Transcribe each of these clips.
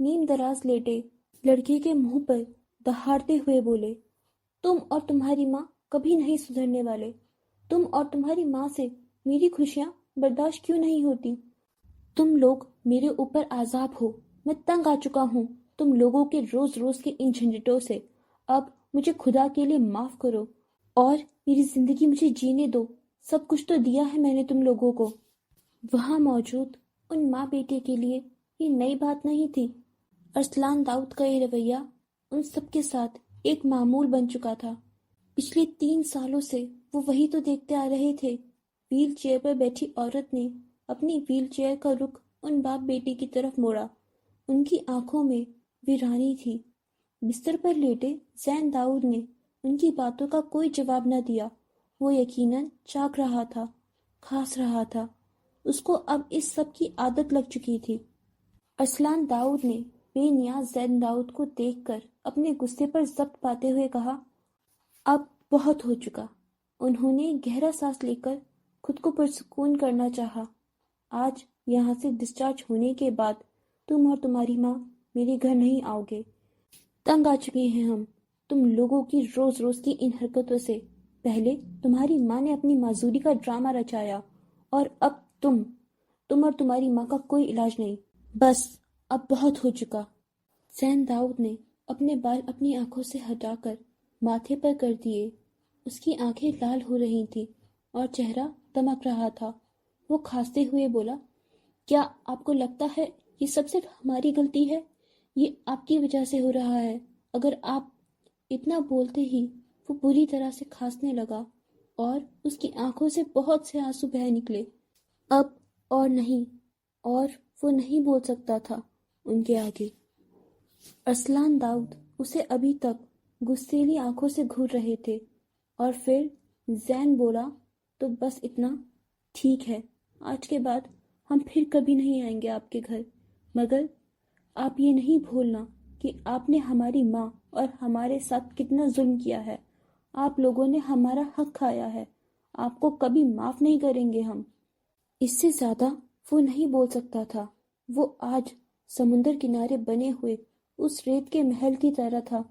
نیم دراز لیٹے لڑکے کے منہ پر دہاڑتے ہوئے بولے، تم اور تمہاری ماں کبھی نہیں سدھرنے والے۔ تم اور تمہاری ماں سے میری خوشیاں برداشت کیوں نہیں ہوتی؟ تم لوگ میرے اوپر عذاب ہو، میں تنگ آ چکا ہوں تم لوگوں کے روز روز کے ان جھنجھٹوں سے۔ اب مجھے خدا کے لیے معاف کرو اور میری زندگی مجھے جینے دو۔ سب کچھ تو دیا ہے میں نے تم لوگوں کو۔ وہاں موجود ان ماں بیٹے کے لیے یہ نئی بات نہیں تھی۔ ارسلان داؤد کا یہ رویہ ان سب کے ساتھ ایک معمول بن چکا تھا۔ پچھلے 3 سالوں سے وہ وہی تو دیکھتے آ رہے تھے۔ ویل چیئر پر بیٹھی عورت نے اپنی ویل چیئر کا رخ ان باپ بیٹی کی طرف موڑا۔ ان کی آنکھوں میں ویرانی تھی۔ بستر پر لیٹے زین داؤد نے ان کی باتوں کا کوئی جواب نہ دیا۔ وہ یقیناً چاک رہا تھا، کھاس رہا تھا۔ اس کو اب اس سب کی عادت لگ چکی تھی۔ ارسلان داؤد نے بے نیاز زین داؤد کو دیکھ کر اپنے غصے پر ضبط پاتے ہوئے کہا، اب بہت ہو چکا۔ انہوں نے گہرا سانس لے کر خود کو پرسکون کرنا چاہا۔ آج یہاں سے ڈسچارج ہونے کے بعد تم اور تمہاری ماں میرے گھر نہیں آؤ گے۔ تنگ آ چکے ہیں ہم تم لوگوں کی روز روز کی ان حرکتوں سے۔ پہلے تمہاری ماں نے اپنی معذوری کا ڈرامہ رچایا اور اب تم اور تمہاری ماں کا کوئی علاج نہیں۔ بس اب بہت ہو چکا۔ زین داؤد نے اپنے بال اپنی آنکھوں سے ہٹا کر ماتھے پر کر دیے۔ اس کی آنکھیں لال ہو رہی تھیں اور چہرہ دمک رہا تھا۔ وہ کھانستے ہوئے بولا، کیا آپ کو لگتا ہے یہ سب صرف ہماری غلطی ہے؟ یہ آپ کی وجہ سے ہو رہا ہے۔ اگر آپ اتنا بولتے ہی وہ بری طرح سے کھانسنے لگا اور اس کی آنکھوں سے بہت سے آنسو بہہ نکلے۔ اب اور نہیں، اور وہ نہیں بول سکتا تھا ان کے آگے۔ ارسلان داؤد اسے ابھی تک غصیلی آنکھوں سے گھور رہے تھے اور پھر زین بولا، تو بس اتنا؟ ٹھیک ہے، آج کے بعد ہم پھر کبھی نہیں آئیں گے آپ کے گھر، مگر آپ یہ نہیں بھولنا کہ آپ نے ہماری ماں اور ہمارے ساتھ کتنا ظلم کیا ہے۔ آپ لوگوں نے ہمارا حق کھایا ہے، آپ کو کبھی معاف نہیں کریں گے ہم۔ اس سے زیادہ وہ نہیں بول سکتا تھا۔ وہ آج سمندر کنارے بنے ہوئے اس ریت کے محل کی طرح تھا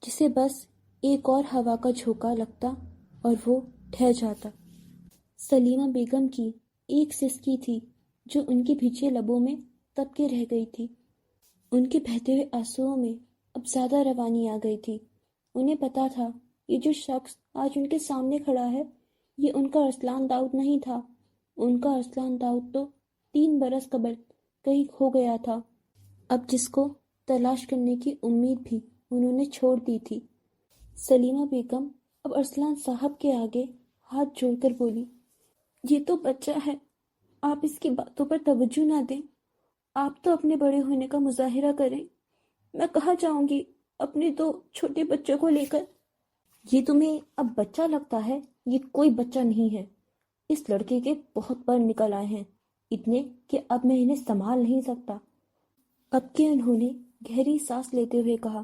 جسے بس ایک اور ہوا کا جھونکا لگتا اور وہ ٹھہر جاتا۔ سلیمہ بیگم کی ایک سسکی تھی جو ان کے بھیجے لبوں میں دب کے رہ گئی تھی۔ ان کے بہتے ہوئے آنسوؤں میں اب زیادہ روانی آ گئی تھی۔ انہیں پتا تھا یہ جو شخص آج ان کے سامنے کھڑا ہے یہ ان کا ارسلان داؤد نہیں تھا۔ ان کا ارسلان داؤد تو 3 برس قبل کہیں کھو گیا تھا، اب جس کو تلاش کرنے کی امید بھی انہوں نے چھوڑ دی تھی۔ سلیمہ بیگم اب ارسلان صاحب کے آگے ہاتھ جوڑ کر بولی، یہ تو بچہ ہے، آپ اس کی باتوں پر توجہ نہ دیں، آپ تو اپنے بڑے ہونے کا مظاہرہ کریں۔ میں کہاں جاؤں گی اپنے 2 چھوٹے بچوں کو لے کر؟ یہ تمہیں اب بچہ لگتا ہے؟ یہ کوئی بچہ نہیں ہے۔ اس لڑکے کے بہت پر نکل آئے ہیں، اتنے کہ اب میں انہیں سنبھال نہیں سکتا۔ اب کہ انہوں نے گہری سانس لیتے ہوئے کہا،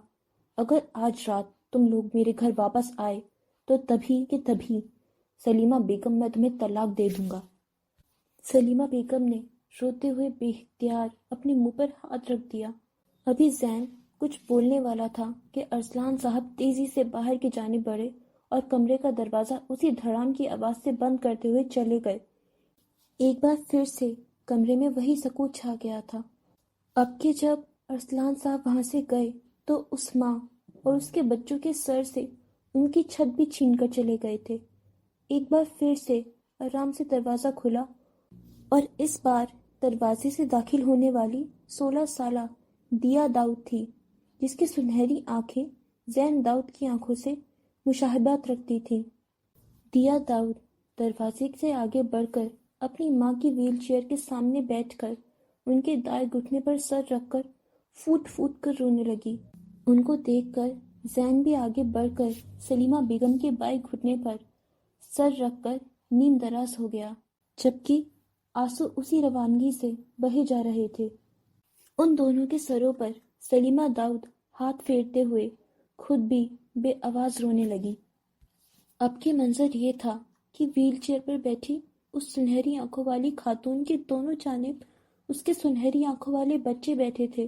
اگر آج رات تم لوگ میرے گھر واپس آئے تو تبھی کہ تبھی سلیمہ بیگم میں تمہیں طلاق دے دوں گا۔ سلیمہ بیگم نے روتے ہوئے بے اختیار اپنے منہ پر ہاتھ رکھ دیا۔ ابھی زین کچھ بولنے والا تھا کہ ارسلان صاحب تیزی سے باہر کی جانب بڑھے اور کمرے کا دروازہ اسی دھڑام کی آواز سے بند کرتے ہوئے چلے گئے۔ ایک بار پھر سے کمرے میں وہی سکوت چھا گیا تھا۔ اب کہ جب ارسلان صاحب وہاں سے گئے تو اس ماں اور اس کے بچوں کے سر سے ان کی چھت بھی چھین کر چلے گئے تھے۔ ایک بار پھر سے آرام سے دروازہ کھلا اور اس بار دروازے سے داخل ہونے والی 16 سالہ دیا داؤد تھی، جس کی سنہری آنکھیں زین داؤد کی آنکھوں سے مشابہت رکھتی تھیں۔ دیا داؤد دروازے سے آگے بڑھ کر اپنی ماں کی ویل چیئر کے سامنے بیٹھ کر ان کے دائیں گھٹنے پر سر رکھ کر پھوٹ پھوٹ کر رونے لگی۔ ان کو دیکھ کر زین بھی آگے بڑھ کر سلیمہ بیگم کے بائیں گھٹنے پر سر رکھ کر نیم دراز ہو گیا، جبکہ آنسو اسی روانگی سے بہے جا رہے تھے۔ ان دونوں کے سروں پر سلیمہ داؤد ہاتھ پھیرتے ہوئے خود بھی بے آواز رونے لگی۔ اب کے منظر یہ تھا کہ ویل چیئر پر بیٹھی اس سنہری آنکھوں والی خاتون کے دونوں جانب اس کے سنہری آنکھوں والے بچے بیٹھے تھے،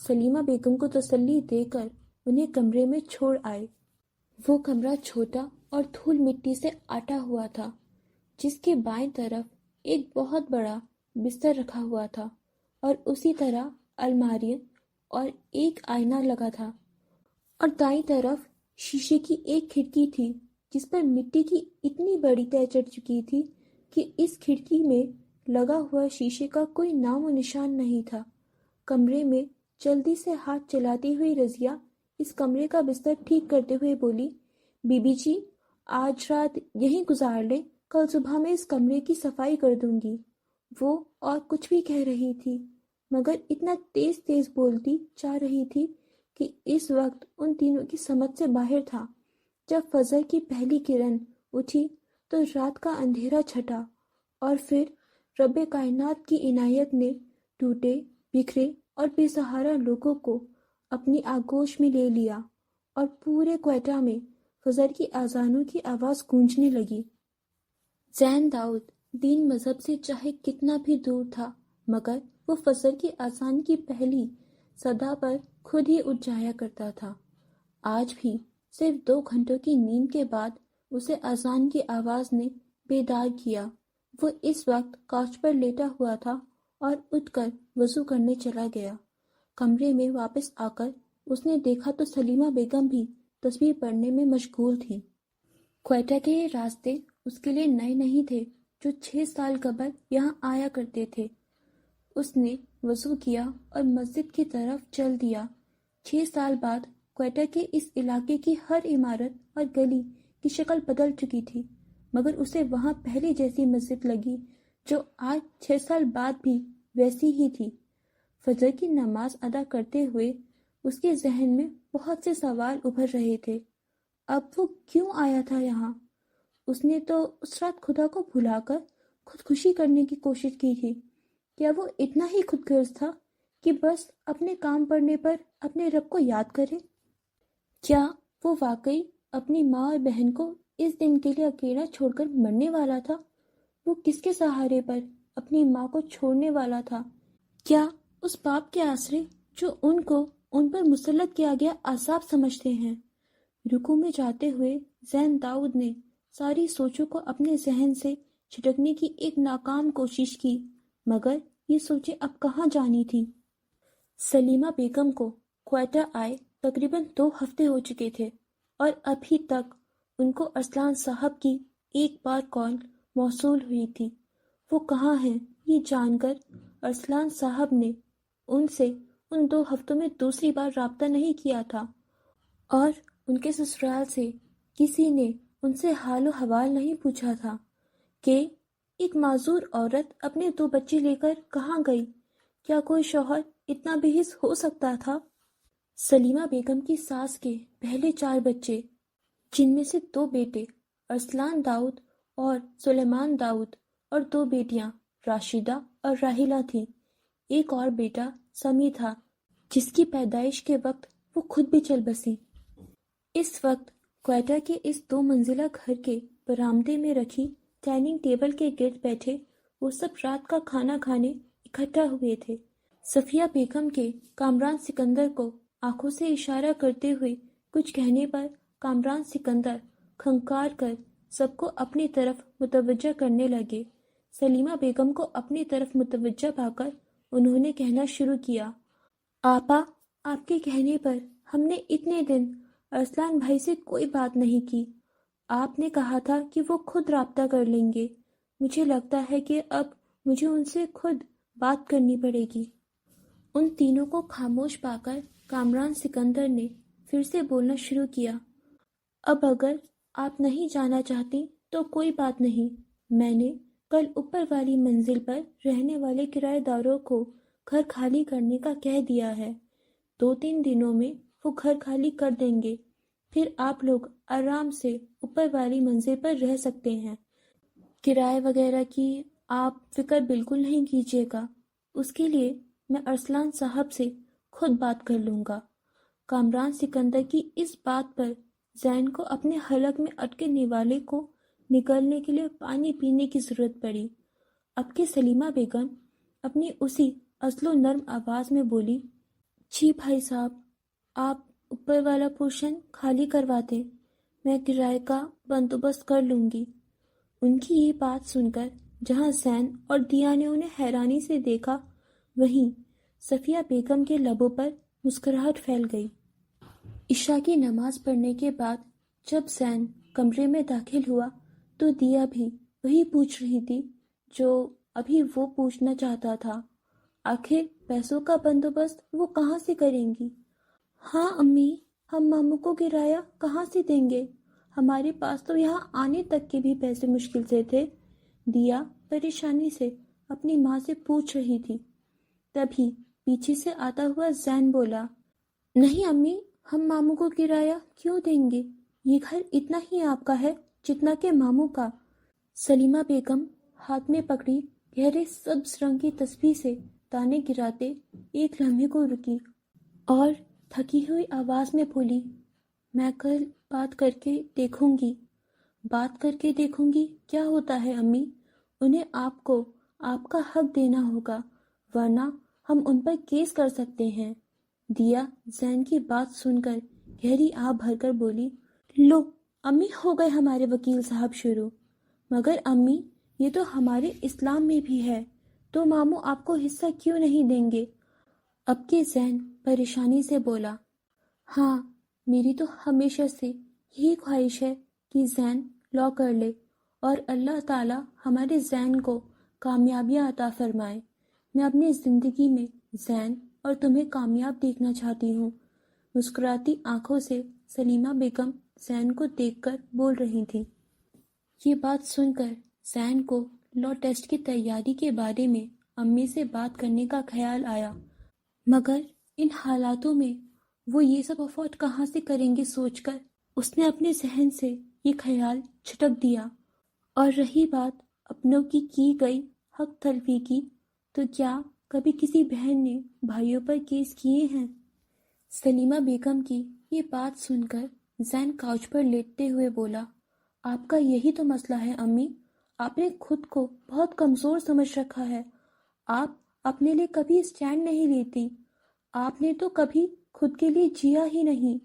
سلیمہ بیگم کو تسلی دے کر انہیں کمرے میں چھوڑ آئے۔ وہ کمرہ چھوٹا اور دھول مٹی سے آٹا ہوا تھا، جس کے بائیں طرف ایک بہت بڑا بستر رکھا ہوا تھا اور اسی طرح الماریاں اور ایک آئینہ لگا تھا، اور دائیں طرف شیشے کی ایک کھڑکی تھی جس پر مٹی کی اتنی بڑی تہ چڑھ چکی تھی کہ اس کھڑکی میں لگا ہوا شیشے کا کوئی نام و نشان نہیں تھا۔ کمرے میں جلدی سے ہاتھ چلاتی ہوئی رضیہ اس کمرے کا بستر ٹھیک کرتے ہوئے بولی، بی بی جی، آج رات یہیں گزار لیں، کل صبح میں اس کمرے کی صفائی کر دوں گی۔ وہ اور کچھ بھی کہہ رہی تھی، مگر اتنا تیز تیز بولتی جا رہی تھی کہ اس وقت ان تینوں کی سمجھ سے باہر تھا۔ جب فجر کی پہلی کرن اٹھی تو رات کا اندھیرا چھٹا، اور پھر رب کائنات کی عنایت نے ٹوٹے بکھرے اور بے سہارا لوگوں کو اپنی آغوش میں لے لیا، اور پورے کوئٹہ میں فجر کی اذانوں کی آواز گونجنے لگی۔ زین داؤد دین مذہب سے چاہے کتنا بھی دور تھا، مگر وہ فجر کی اذان کی پہلی صدا پر خود ہی اٹھ جایا کرتا تھا۔ آج بھی صرف 2 گھنٹوں کی نیند کے بعد اسے اذان کی آواز نے بیدار کیا۔ وہ اس وقت کاچ پر لیٹا ہوا تھا اور اٹھ کر وضو کرنے چلا گیا۔ کمرے میں واپس آ کر اس نے دیکھا تو سلیمہ بیگم بھی تسبیح پڑھنے میں مشغول تھی۔ کوئٹہ کے یہ راستے اس کے لیے نئے نہیں تھے جو 6 سال قبل یہاں آیا کرتے تھے۔ اس نے وضو کیا اور مسجد کی طرف چل دیا۔ 6 سال بعد کوئٹہ کے اس علاقے کی ہر عمارت اور گلی کی شکل بدل چکی تھی، مگر اسے وہاں پہلے جیسی مسجد لگی جو آج 6 سال بعد بھی ویسی ہی تھی۔ فجر کی نماز ادا کرتے ہوئے اس کے ذہن میں بہت سے سوال ابھر رہے تھے۔ اب وہ کیوں آیا تھا یہاں؟ اس نے تو اس رات خدا کو بھلا کر خودکشی کرنے کی کوشش کی تھی۔ کیا وہ اتنا ہی خود غرض تھا کہ بس اپنے کام پڑنے پر اپنے رب کو یاد کرے؟ کیا وہ واقعی اپنی ماں اور بہن کو اس دن کے لیے اکیلا چھوڑ کر مرنے والا تھا؟ وہ کس کے سہارے پر اپنی ماں کو چھوڑنے والا تھا؟ کیا اس باپ کے آسرے جو ان کو ان پر مسلط کیا گیا عذاب سمجھتے ہیں؟ رکوع میں جاتے ہوئے زین داؤد نے ساری سوچوں کو اپنے ذہن سے چھٹکنے کی ایک ناکام کوشش کی، مگر یہ سوچیں اب کہاں جانی تھی۔ سلیمہ بیگم کو کوئٹہ آئے تقریباً 2 ہفتے ہو چکے تھے، اور ابھی تک ان کو ارسلان صاحب کی ایک بار کال موصول ہوئی تھی۔ وہ کہاں ہیں یہ جان کر ارسلان صاحب نے ان سے ان 2 ہفتوں میں دوسری بار رابطہ نہیں کیا تھا، اور ان کے سسرال سے کسی نے ان سے حال و حوال نہیں پوچھا تھا کہ ایک معذور عورت اپنے 2 بچے لے کر کہاں گئی۔ کیا کوئی شوہر اتنا بے حس ہو سکتا تھا؟ سلیمہ بیگم کی ساس کے پہلے 4 بچے، جن میں سے 2 بیٹے ارسلان داؤد اور سلیمان داؤد، اور 2 بیٹیاں راشدہ اور راحلہ تھیں۔ ایک اور بیٹا سمی تھا، جس کی پیدائش کے وقت وہ خود بھی چل بسی۔ اس وقت کوئٹہ کے اس 2 منزلہ گھر کے برآمدے میں رکھی ڈائننگ ٹیبل کے گرد بیٹھے وہ سب رات کا کھانا کھانے اکٹھا ہوئے تھے۔ صفیہ بیگم کے کامران سکندر کو آنکھوں سے اشارہ کرتے ہوئے کچھ کہنے پر کامران سکندر کھنکار کر سب کو اپنی طرف متوجہ کرنے لگے۔ سلیمہ بیگم کو اپنی طرف متوجہ پا کر انہوں نے کہنا شروع کیا، آپا، آپ کے کہنے پر ہم نے اتنے دن ارسلان بھائی سے کوئی بات نہیں کی۔ آپ نے کہا تھا کہ وہ خود رابطہ کر لیں گے۔ مجھے لگتا ہے کہ اب مجھے ان سے خود بات کرنی پڑے گی۔ ان تینوں کو خاموش پا کر کامران سکندر نے پھر سے بولنا شروع کیا، اب اگر آپ نہیں جانا چاہتی تو کوئی بات نہیں۔ میں نے کل اوپر والی منزل پر رہنے والے کرایہ داروں کو گھر خالی کرنے کا کہہ دیا ہے۔ 2-3 دنوں میں وہ گھر خالی کر دیں گے، پھر آپ لوگ آرام سے اوپر والی منزل پر رہ سکتے ہیں۔ کرایہ وغیرہ کی آپ فکر بالکل نہیں کیجیے گا، اس کے لیے میں ارسلان صاحب سے خود بات کر لوں گا۔ کامران سکندر کی اس بات پر زین کو اپنے حلق میں اٹکے نوالے کو نکلنے کے لیے پانی پینے کی ضرورت پڑی۔ اب کہ سلیمہ بیگم اپنی اسی اصل و نرم آواز میں بولی، جی بھائی صاحب، آپ اوپر والا پورشن خالی کروا دیں، میں کرائے کا بندوبست کر لوں گی۔ ان کی یہ بات سن کر جہاں زین اور دیا نے انہیں حیرانی سے دیکھا، وہیں صفیہ بیگم کے لبوں پر مسکراہٹ پھیل گئی۔ عشاء کی نماز پڑھنے کے بعد جب زین کمرے میں داخل ہوا تو دیا بھی وہی پوچھ رہی تھی جو ابھی وہ پوچھنا چاہتا تھا۔ آخر پیسوں کا بندوبست وہ کہاں سے کریں گی؟ ہاں امی، ہم ماموں کو کرایہ کہاں سے دیں گے؟ ہمارے پاس تو یہاں آنے تک کے بھی پیسے مشکل سے تھے، دیا پریشانی سے اپنی ماں سے پوچھ رہی تھی۔ تبھی پیچھے سے آتا ہوا زین بولا، نہیں امی، ہم ماموں کو کرایہ کیوں دیں گے؟ یہ گھر اتنا ہی آپ کا ہے جتنا کہ ماموں کا۔ سلیمہ بیگم ہاتھ میں پکڑی گہرے سبز رنگ کی تسبیح سے دانے گراتے ایک لمحے کو رکی اور تھکی ہوئی آواز میں بولی، میں کل بات کر کے دیکھوں گی۔ بات کر کے دیکھوں گی کیا ہوتا ہے امی؟ انہیں آپ کو آپ کا حق دینا ہوگا، ورنہ ہم ان پر کیس کر سکتے ہیں۔ دیا زین کی بات سن کر گہری آہ بھر کر بولی، لو امی، ہو گئے ہمارے وکیل صاحب شروع۔ مگر امی، یہ تو ہمارے اسلام میں بھی ہے، تو ماموں آپ کو حصہ کیوں نہیں دیں گے؟ اب کے زین پریشانی سے بولا، ہاں میری تو ہمیشہ سے یہی خواہش ہے کہ زین لا کر لے اور اللہ تعالی ہمارے زین کو کامیابیاں عطا فرمائے۔ میں اپنی زندگی میں زین اور تمہیں کامیاب دیکھنا چاہتی ہوں۔ مسکراتی آنکھوں سے سلیمہ بیگم زین کو دیکھ کر بول رہی تھی۔ یہ بات سن کر زین کو لا ٹیسٹ کی تیاری کے بارے میں امی سے بات کرنے کا خیال آیا، مگر ان حالاتوں میں وہ یہ سب افورڈ کہاں سے کریں گے سوچ کر اس نے اپنے ذہن سے یہ خیال چھٹک دیا۔ اور رہی بات اپنوں کی گئی حق تلفی کی، تو کیا کبھی کسی بہن نے بھائیوں پر کیس کیے ہیں؟ سلیمہ بیگم کی یہ بات سن کر زین کاؤچ پر لیٹتے ہوئے بولا، آپ کا یہی تو مسئلہ ہے امی، آپ نے خود کو بہت کمزور سمجھ رکھا ہے۔ آپ اپنے لیے کبھی اسٹینڈ نہیں لیتی، آپ نے تو کبھی خود کے لیے جیا ہی نہیں۔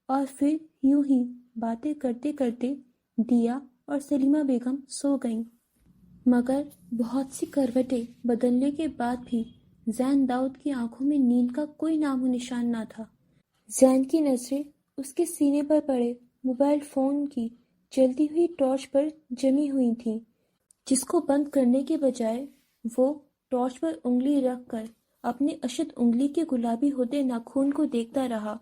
اور پھر یوں ہی باتیں کرتے کرتے دیا اور سلیمہ بیگم سو گئیں، مگر بہت سی کروٹیں بدلنے کے بعد بھی زین داؤد کی آنکھوں میں نیند کا کوئی نام و نشان نہ تھا۔ زین کی نظریں اس کے سینے پر پڑے موبائل فون کی جلتی ہوئی ٹارچ پر جمی ہوئی تھیں، جس کو بند کرنے کے بجائے وہ ٹارچ پر انگلی رکھ کر اپنے اشد انگلی کے گلابی ہوتے ناخون کو دیکھتا رہا،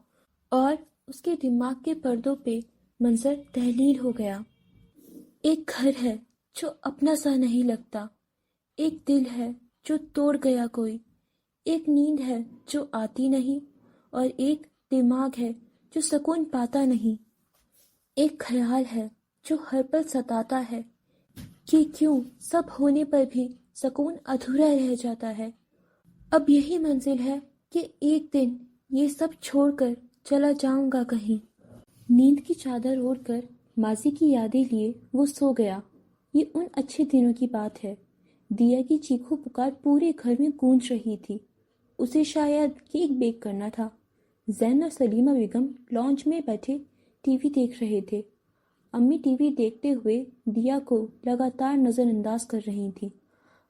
اور اس کے دماغ کے پردوں پہ منظر تحلیل ہو گیا۔ ایک گھر ہے جو اپنا سا نہیں لگتا، ایک دل ہے جو توڑ گیا کوئی، ایک نیند ہے جو آتی نہیں، اور ایک دماغ ہے جو سکون پاتا نہیں، ایک خیال ہے جو ہر پل ستاتا ہے کہ کیوں سب ہونے پر بھی سکون ادھورا رہ جاتا ہے۔ اب یہی منزل ہے کہ ایک دن یہ سب چھوڑ کر چلا جاؤں گا کہیں۔ نیند کی چادر اوڑھ کر ماضی کی یادیں لیے وہ سو گیا۔ یہ ان اچھے دنوں کی بات ہے۔ دیا کی چیخو پکار پورے گھر میں گونج رہی تھی۔ اسے شاید کیک بیک کرنا تھا۔ زین اور سلیمہ بیگم لانچ میں بیٹھے ٹی وی دیکھ رہے تھے۔ امی ٹی وی دیکھتے ہوئے دیا کو لگاتار نظر انداز کر رہی تھی۔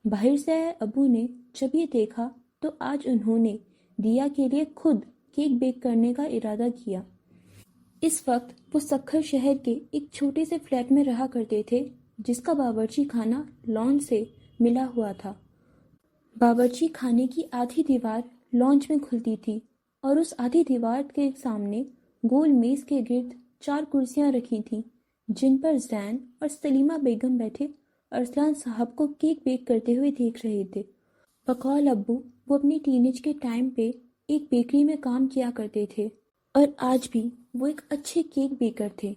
باہر سے آئے ابو نے جب یہ دیکھا تو آج انہوں نے دیا کے لیے خود کیک بیک کرنے کا ارادہ کیا۔ اس وقت وہ سکھر شہر کے ایک چھوٹے سے فلیٹ میں رہا کرتے تھے جس کا باورچی خانہ لانچ سے ملا ہوا تھا۔ باورچی خانے کی آدھی دیوار لانچ میں کھلتی تھی اور اس آدھی دیوار کے سامنے گول میز کے گرد 4 کرسیاں رکھی تھیں جن پر زین اور سلیمہ بیگم بیٹھے ارسلان صاحب کو کیک بیک کرتے ہوئے دیکھ رہے تھے۔ بقول ابو وہ اپنی ٹینیج کے ٹائم پہ ایک بیکری میں کام کیا کرتے تھے اور آج بھی وہ ایک اچھے کیک بیکر تھے۔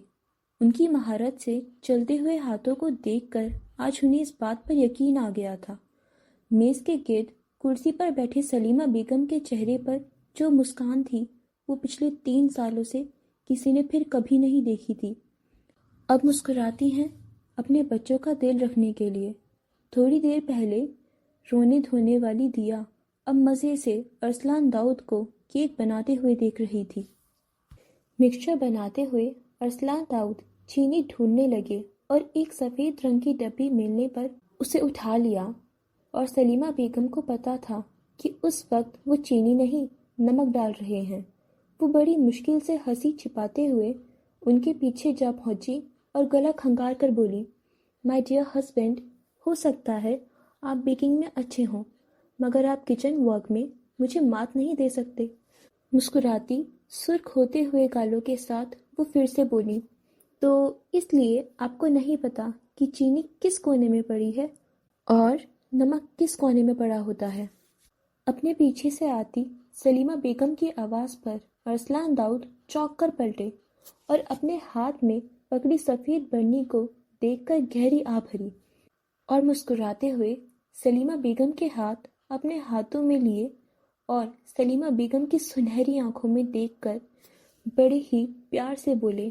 ان کی مہارت سے چلتے ہوئے ہاتھوں کو دیکھ کر آج انہیں اس بات پر یقین آ گیا تھا۔ میز کے گرد کرسی پر بیٹھے سلیمہ بیگم کے چہرے پر جو مسکان تھی وہ پچھلے 3 سالوں سے کسی نے پھر کبھی نہیں دیکھی تھی۔ اب مسکراتی ہیں اپنے بچوں کا دل رکھنے کے لیے۔ تھوڑی دیر پہلے رونے دھونے والی دیا اب مزے سے ارسلان داؤد کو کیک بناتے ہوئے دیکھ رہی تھی۔ مکسچر بناتے ہوئے ارسلان داؤد چینی ڈھونڈنے لگے اور ایک سفید رنگ کی ڈبی ملنے پر اسے اٹھا لیا، اور سلیمہ بیگم کو پتا تھا کہ اس وقت وہ چینی نہیں نمک ڈال رہے ہیں۔ وہ بڑی مشکل سے ہنسی چھپاتے ہوئے ان کے پیچھے جا پہنچی اور گلا کھنگار کر بولی، مائی ڈیئر ہسبینڈ، ہو سکتا ہے آپ بیکنگ میں اچھے ہوں مگر آپ کچن ورک میں مجھے مات نہیں دے سکتے۔ مسکراتی سرخ ہوتے ہوئے گالوں کے ساتھ وہ پھر سے بولی، تو اس لیے آپ کو نہیں پتا کہ چینی کس کونے میں پڑی ہے اور نمک کس کونے میں پڑا ہوتا ہے۔ اپنے پیچھے سے آتی سلیمہ بیگم کی آواز پر ارسلان داؤد چونک کر پلٹے اور اپنے ہاتھ میں پکڑی سفید برنی کو دیکھ کر گہری آہ بھری، اور مسکراتے ہوئے سلیمہ بیگم کے ہاتھ اپنے ہاتھوں میں لیے اور سلیمہ بیگم کی سنہری آنکھوں میں دیکھ کر بڑے ہی پیار سے بولے،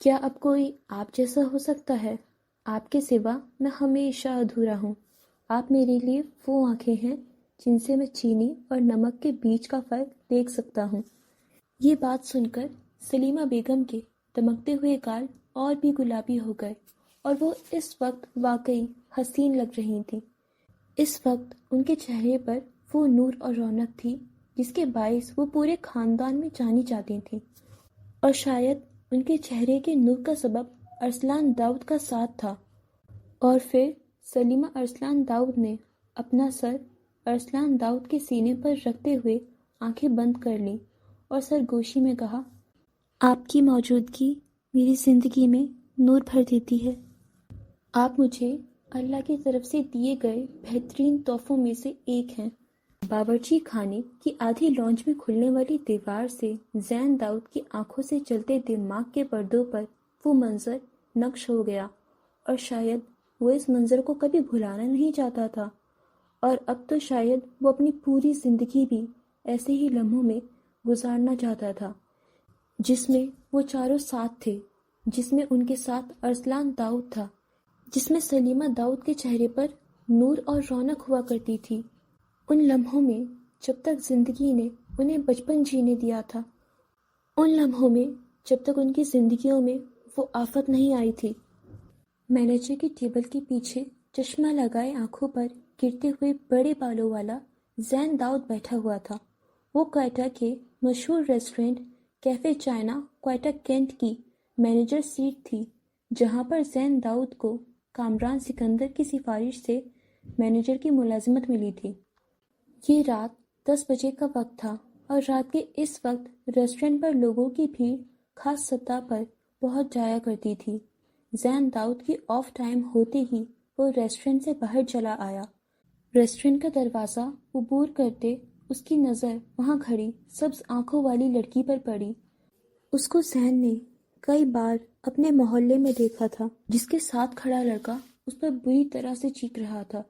کیا اب کوئی آپ جیسا ہو سکتا ہے؟ آپ کے سوا میں ہمیشہ ادھورا ہوں۔ آپ میرے لیے وہ آنکھیں ہیں جن سے میں چینی اور نمک کے بیچ کا فرق دیکھ سکتا ہوں۔ یہ بات سن کر سلیمہ بیگم کے دمکتے ہوئے گال اور بھی گلابی ہو گئے اور وہ اس وقت واقعی حسین لگ رہی تھیں۔ اس وقت ان کے چہرے پر وہ نور اور رونق تھی جس کے باعث وہ پورے خاندان میں جانی جاتی تھیں، اور شاید ان کے چہرے کے نور کا سبب ارسلان داؤد کا ساتھ تھا۔ اور پھر سلیمہ ارسلان داؤد نے اپنا سر ارسلان داؤد کے سینے پر رکھتے ہوئے آنکھیں بند کر لیں اور سرگوشی میں کہا، آپ کی موجودگی میری زندگی میں نور بھر دیتی ہے۔ آپ مجھے اللہ کی طرف سے دیے گئے بہترین تحفوں میں سے ایک ہیں۔ باورچی خانے کی آدھی لانچ میں کھلنے والی دیوار سے زین داؤد کی آنکھوں سے چلتے دماغ کے پردوں پر وہ منظر نقش ہو گیا، اور شاید وہ اس منظر کو کبھی بھلانا نہیں چاہتا تھا، اور اب تو شاید وہ اپنی پوری زندگی بھی ایسے ہی لمحوں میں گزارنا چاہتا تھا جس میں وہ چاروں ساتھ تھے، جس میں ان کے ساتھ ارسلان داؤد تھا، جس میں سلیمہ داؤد کے چہرے پر نور اور رونق ہوا کرتی تھی، ان لمحوں میں جب تک زندگی نے انہیں بچپن جینے دیا تھا، ان لمحوں میں جب تک ان کی زندگیوں میں وہ آفت نہیں آئی تھی۔ مینیجر کی ٹیبل کے پیچھے چشمہ لگائے آنکھوں پر گرتے ہوئے بڑے بالوں والا زین داؤد بیٹھا ہوا تھا۔ وہ کوئٹہ کے مشہور restaurant cafe China Quetta cantt کی مینیجر سیٹ تھی، جہاں پر زین داؤد کو کامران سکندر کی سفارش سے مینیجر کی ملازمت ملی تھی۔ یہ رات 10 بجے کا وقت تھا، اور رات کے اس وقت ریسٹورنٹ پر لوگوں کی بھیڑ خاص سطح پر پہنچ جایا کرتی تھی۔ زین داؤد کی آف ٹائم ہوتے ہی وہ ریسٹورنٹ سے باہر چلا آیا۔ ریسٹورنٹ کا دروازہ عبور کرتے اس کی نظر وہاں کھڑی سبز آنکھوں والی لڑکی پر پڑی۔ اس کو زین نے کئی بار اپنے محلے میں دیکھا تھا، جس کے ساتھ کھڑا لڑکا اس پر بری طرح سے چیخ رہا تھا۔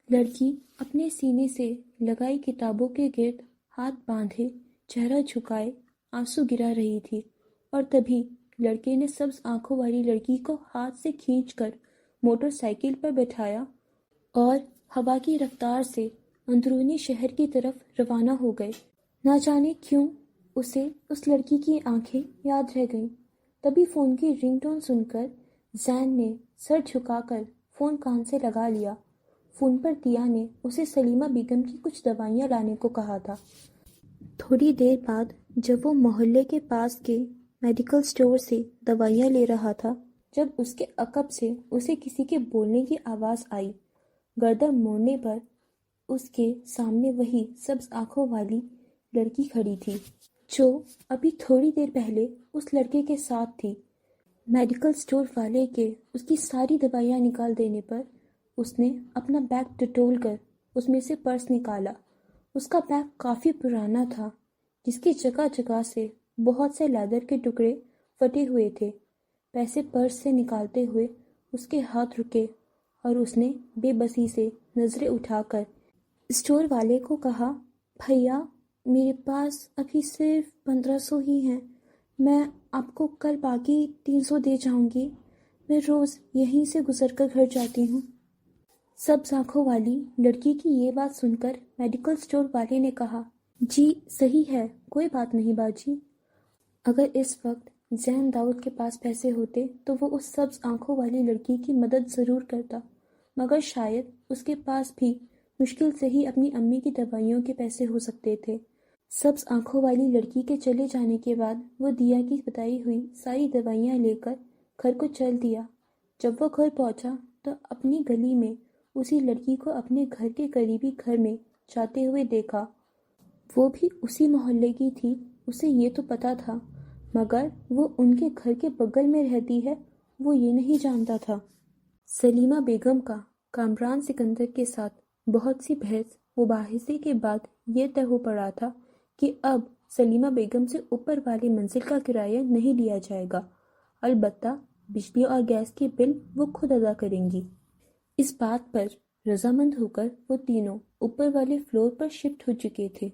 لڑکی اپنے سینے سے لگائی کتابوں کے گرد ہاتھ باندھے چہرہ جھکائے آنسو گرا رہی تھی، اور تبھی لڑکے نے سبز آنکھوں والی لڑکی کو ہاتھ سے کھینچ کر موٹر سائیکل پر بٹھایا اور ہوا کی رفتار سے اندرونی شہر کی طرف روانہ ہو گئے۔ نہ جانے کیوں اسے اس لڑکی کی آنکھیں یاد رہ گئیں۔ تبھی فون کی رنگ ٹون سن کر زین نے سر جھکا کر فون کان سے لگا لیا۔ فون پر دیا نے اسے سلیمہ بیگم کی کچھ دوائیاں لانے کو کہا تھا۔ تھوڑی دیر بعد جب وہ محلے کے پاس کے میڈیکل سٹور سے دوائیاں لے رہا تھا، جب اس کے عقب سے اسے کسی کے بولنے کی آواز آئی۔ گردن موڑنے پر اس کے سامنے وہی سبز آنکھوں والی لڑکی کھڑی تھی جو ابھی تھوڑی دیر پہلے اس لڑکے کے ساتھ تھی۔ میڈیکل سٹور والے کے اس کی ساری دوائیاں نکال دینے پر اس نے اپنا بیگ ٹٹول کر اس میں سے پرس نکالا۔ اس کا بیگ کافی پرانا تھا، جس کی جگہ جگہ سے بہت سے لیدر کے ٹکڑے پھٹے ہوئے تھے۔ پیسے پرس سے نکالتے ہوئے اس کے ہاتھ رکے، اور اس نے بے بسی سے نظریں اٹھا کر اسٹور والے کو کہا، بھیا میرے پاس ابھی صرف 1500 ہی ہیں، میں آپ کو کل باقی 300 دے جاؤں گی، میں روز یہیں سے گزر کر گھر جاتی ہوں۔ سبز آنکھوں والی لڑکی کی یہ بات سن کر میڈیکل سٹور والے نے کہا، جی صحیح ہے، کوئی بات نہیں باجی۔ اگر اس وقت زین داؤد کے پاس پیسے ہوتے تو وہ اس سبز آنکھوں والی لڑکی کی مدد ضرور کرتا، مگر شاید اس کے پاس بھی مشکل سے ہی اپنی امی کی دوائیوں کے پیسے ہو سکتے تھے۔ سبز آنکھوں والی لڑکی کے چلے جانے کے بعد وہ دیا کی بتائی ہوئی ساری دوائیاں لے کر گھر کو چل دیا۔ جب وہ گھر پہنچا تو اپنی گلی میں اسی لڑکی کو اپنے گھر کے قریبی گھر میں جاتے ہوئے دیکھا۔ وہ بھی اسی محلے کی تھی، اسے یہ تو پتا تھا، مگر وہ ان کے گھر کے بغل میں رہتی ہے وہ یہ نہیں جانتا تھا۔ سلیمہ بیگم کا کامران سکندر کے ساتھ بہت سی بحث مباحثے کے بعد یہ طے ہو پڑا تھا کہ اب سلیمہ بیگم سے اوپر والی منزل کا کرایہ نہیں لیا جائے گا، البتہ بجلی اور گیس کے بل وہ خود ادا کریں گی۔ اس بات پر رضامند ہو کر وہ تینوں اوپر والے فلور پر شفٹ ہو چکے تھے۔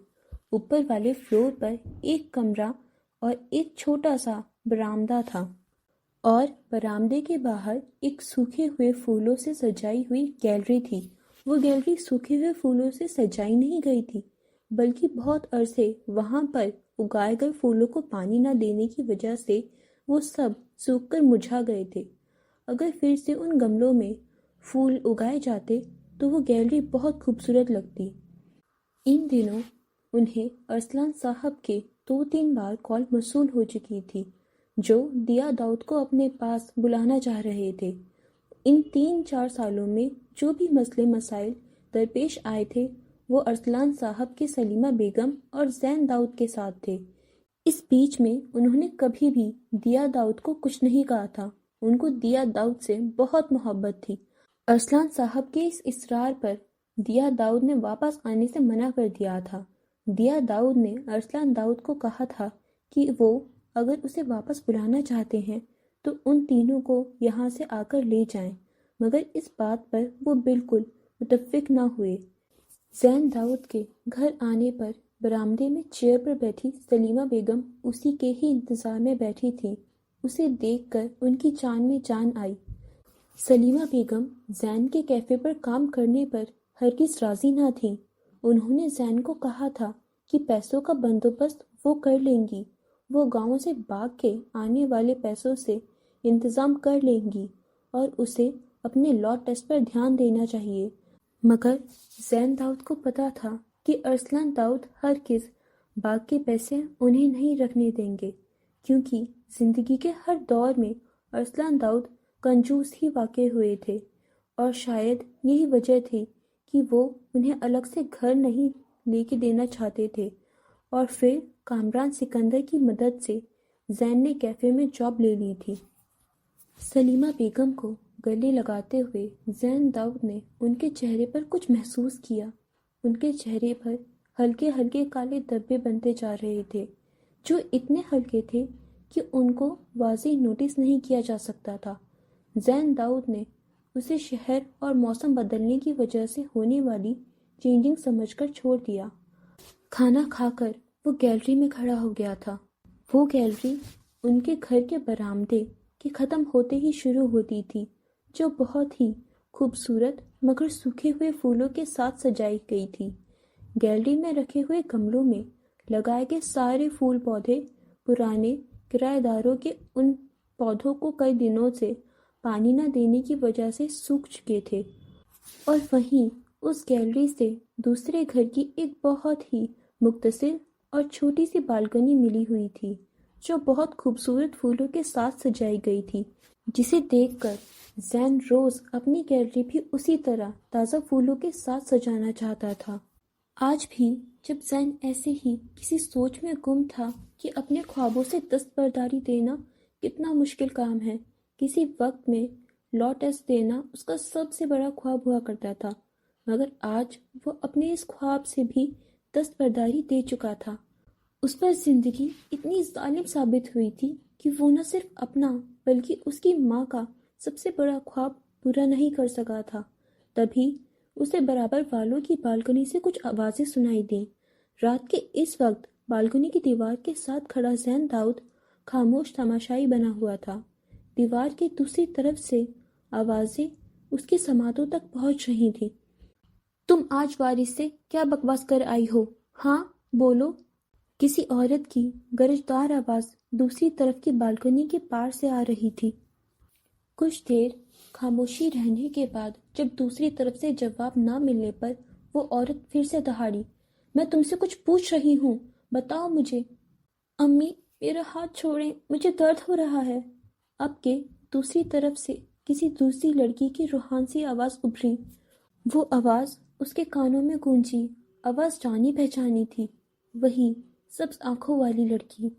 اوپر والے فلور پر ایک کمرہ اور ایک چھوٹا سا برآمدہ تھا، اور برآمدے کے باہر ایک سوکھے ہوئے پھولوں سے سجائی ہوئی گیلری تھی۔ وہ گیلری سوکھے ہوئے پھولوں سے سجائی نہیں گئی تھی، بلکہ بہت عرصے وہاں پر اگائے گئے پھولوں کو پانی نہ دینے کی وجہ سے وہ سب سوکھ کر مرجھا گئے تھے۔ اگر پھر سے ان گملوں میں پھول اگائے جاتے تو وہ گیلری بہت خوبصورت لگتی۔ ان دنوں انہیں ارسلان صاحب کے 2-3 بار کال موصول ہو چکی تھی جو دیا داؤد کو اپنے پاس بلانا چاہ رہے تھے۔ ان 3-4 سالوں میں جو بھی مسئلے مسائل درپیش آئے تھے وہ ارسلان صاحب کے سلیمہ بیگم اور زین داؤد کے ساتھ تھے۔ اس بیچ میں انہوں نے کبھی بھی دیا داؤد کو کچھ نہیں کہا تھا، ان کو دیا داؤد سے بہت محبت تھی۔ ارسلان صاحب کے اس اصرار پر دیا داؤد نے واپس آنے سے منع کر دیا تھا۔ دیا داؤد نے ارسلان داؤد کو کہا تھا کہ وہ اگر اسے واپس بلانا چاہتے ہیں تو ان تینوں کو یہاں سے آ کر لے جائیں، مگر اس بات پر وہ بالکل متفق نہ ہوئے۔ زین داؤد کے گھر آنے پر برآمدے میں چیئر پر بیٹھی سلیمہ بیگم اسی کے ہی انتظار میں بیٹھی تھی۔ اسے دیکھ کر ان کی جان میں جان آئی۔ سلیمہ بیگم زین کے کیفے پر کام کرنے پر ہرگز راضی نہ تھیں۔ انہوں نے زین کو کہا تھا کہ پیسوں کا بندوبست وہ کر لیں گی، وہ گاؤں سے باغ کے آنے والے پیسوں سے انتظام کر لیں گی اور اسے اپنے لا ٹیسٹ پر دھیان دینا چاہیے۔ مگر زین داؤد کو پتا تھا کہ ارسلان داؤد ہرگز باغ کے پیسے انہیں نہیں رکھنے دیں گے، کیونکہ زندگی کے ہر دور میں ارسلان داؤد کنجوس ہی واقع ہوئے تھے، اور شاید یہی وجہ تھی کہ وہ انہیں الگ سے گھر نہیں لے کے دینا چاہتے تھے۔ اور پھر کامران سکندر کی مدد سے زین نے کیفے میں جاب لے لی تھی۔ سلیمہ بیگم کو گلے لگاتے ہوئے زین داؤد نے ان کے چہرے پر کچھ محسوس کیا۔ ان کے چہرے پر ہلکے ہلکے کالے دھبے بنتے جا رہے تھے، جو اتنے ہلکے تھے کہ ان کو واضح نوٹس نہیں کیا جا سکتا تھا۔ زین داؤد نے اسے شہر اور موسم بدلنے کی وجہ سے ہونے والی چینجنگ سمجھ کر چھوڑ دیا۔ کھانا کھا کر وہ گیلری میں کھڑا ہو گیا تھا۔ وہ گیلری ان کے گھر کے برآمدے کے ختم ہوتے ہی شروع ہوتی تھی، جو بہت ہی خوبصورت مگر سوکھے ہوئے پھولوں کے ساتھ سجائی گئی تھی۔ گیلری میں رکھے ہوئے گملوں میں لگائے گئے سارے پھول پودے پرانے کرایہ داروں کے ان پودوں کو کئی دنوں سے پانی نہ دینے کی وجہ سے سوکھ چکے تھے، اور وہیں اس گیلری سے دوسرے گھر کی ایک بہت ہی مختصر اور چھوٹی سی بالکنی ملی ہوئی تھی، جو بہت خوبصورت پھولوں کے ساتھ سجائی گئی تھی، جسے دیکھ کر زین روز اپنی گیلری بھی اسی طرح تازہ پھولوں کے ساتھ سجانا چاہتا تھا۔ آج بھی جب زین ایسے ہی کسی سوچ میں گم تھا کہ اپنے خوابوں سے دستبرداری دینا کتنا مشکل کام ہے، کسی وقت میں لا ٹیسٹ دینا اس کا سب سے بڑا خواب ہوا کرتا تھا، مگر آج وہ اپنے اس خواب سے بھی دستبرداری دے چکا تھا۔ اس پر زندگی اتنی ظالم ثابت ہوئی تھی کہ وہ نہ صرف اپنا بلکہ اس کی ماں کا سب سے بڑا خواب پورا نہیں کر سکا تھا۔ تبھی اسے برابر والوں کی بالکنی سے کچھ آوازیں سنائی دیں۔ رات کے اس وقت بالکنی کی دیوار کے ساتھ کھڑا زین داؤد خاموش تماشائی بنا ہوا تھا۔ دیوار کی دوسری طرف سے آوازیں اس کی سماعتوں تک پہنچ رہی تھیں۔ تم آج وارث سے کیا بکواس کر آئی ہو؟ ہاں، بولو۔ کسی عورت کی گرجدار آواز دوسری طرف کی بالکنی کے پار سے آ رہی تھی۔ کچھ دیر خاموشی رہنے کے بعد جب دوسری طرف سے جواب نہ ملنے پر وہ عورت پھر سے دہاڑی، میں تم سے کچھ پوچھ رہی ہوں، بتاؤ مجھے۔ امی میرا ہاتھ چھوڑیں، مجھے درد ہو رہا ہے۔ اب کے دوسری طرف سے کسی دوسری لڑکی کی روحان سی آواز ابھری۔ وہ آواز اس کے کانوں میں گونجی، آواز جانی پہچانی تھی، وہی سبز آنکھوں والی لڑکی۔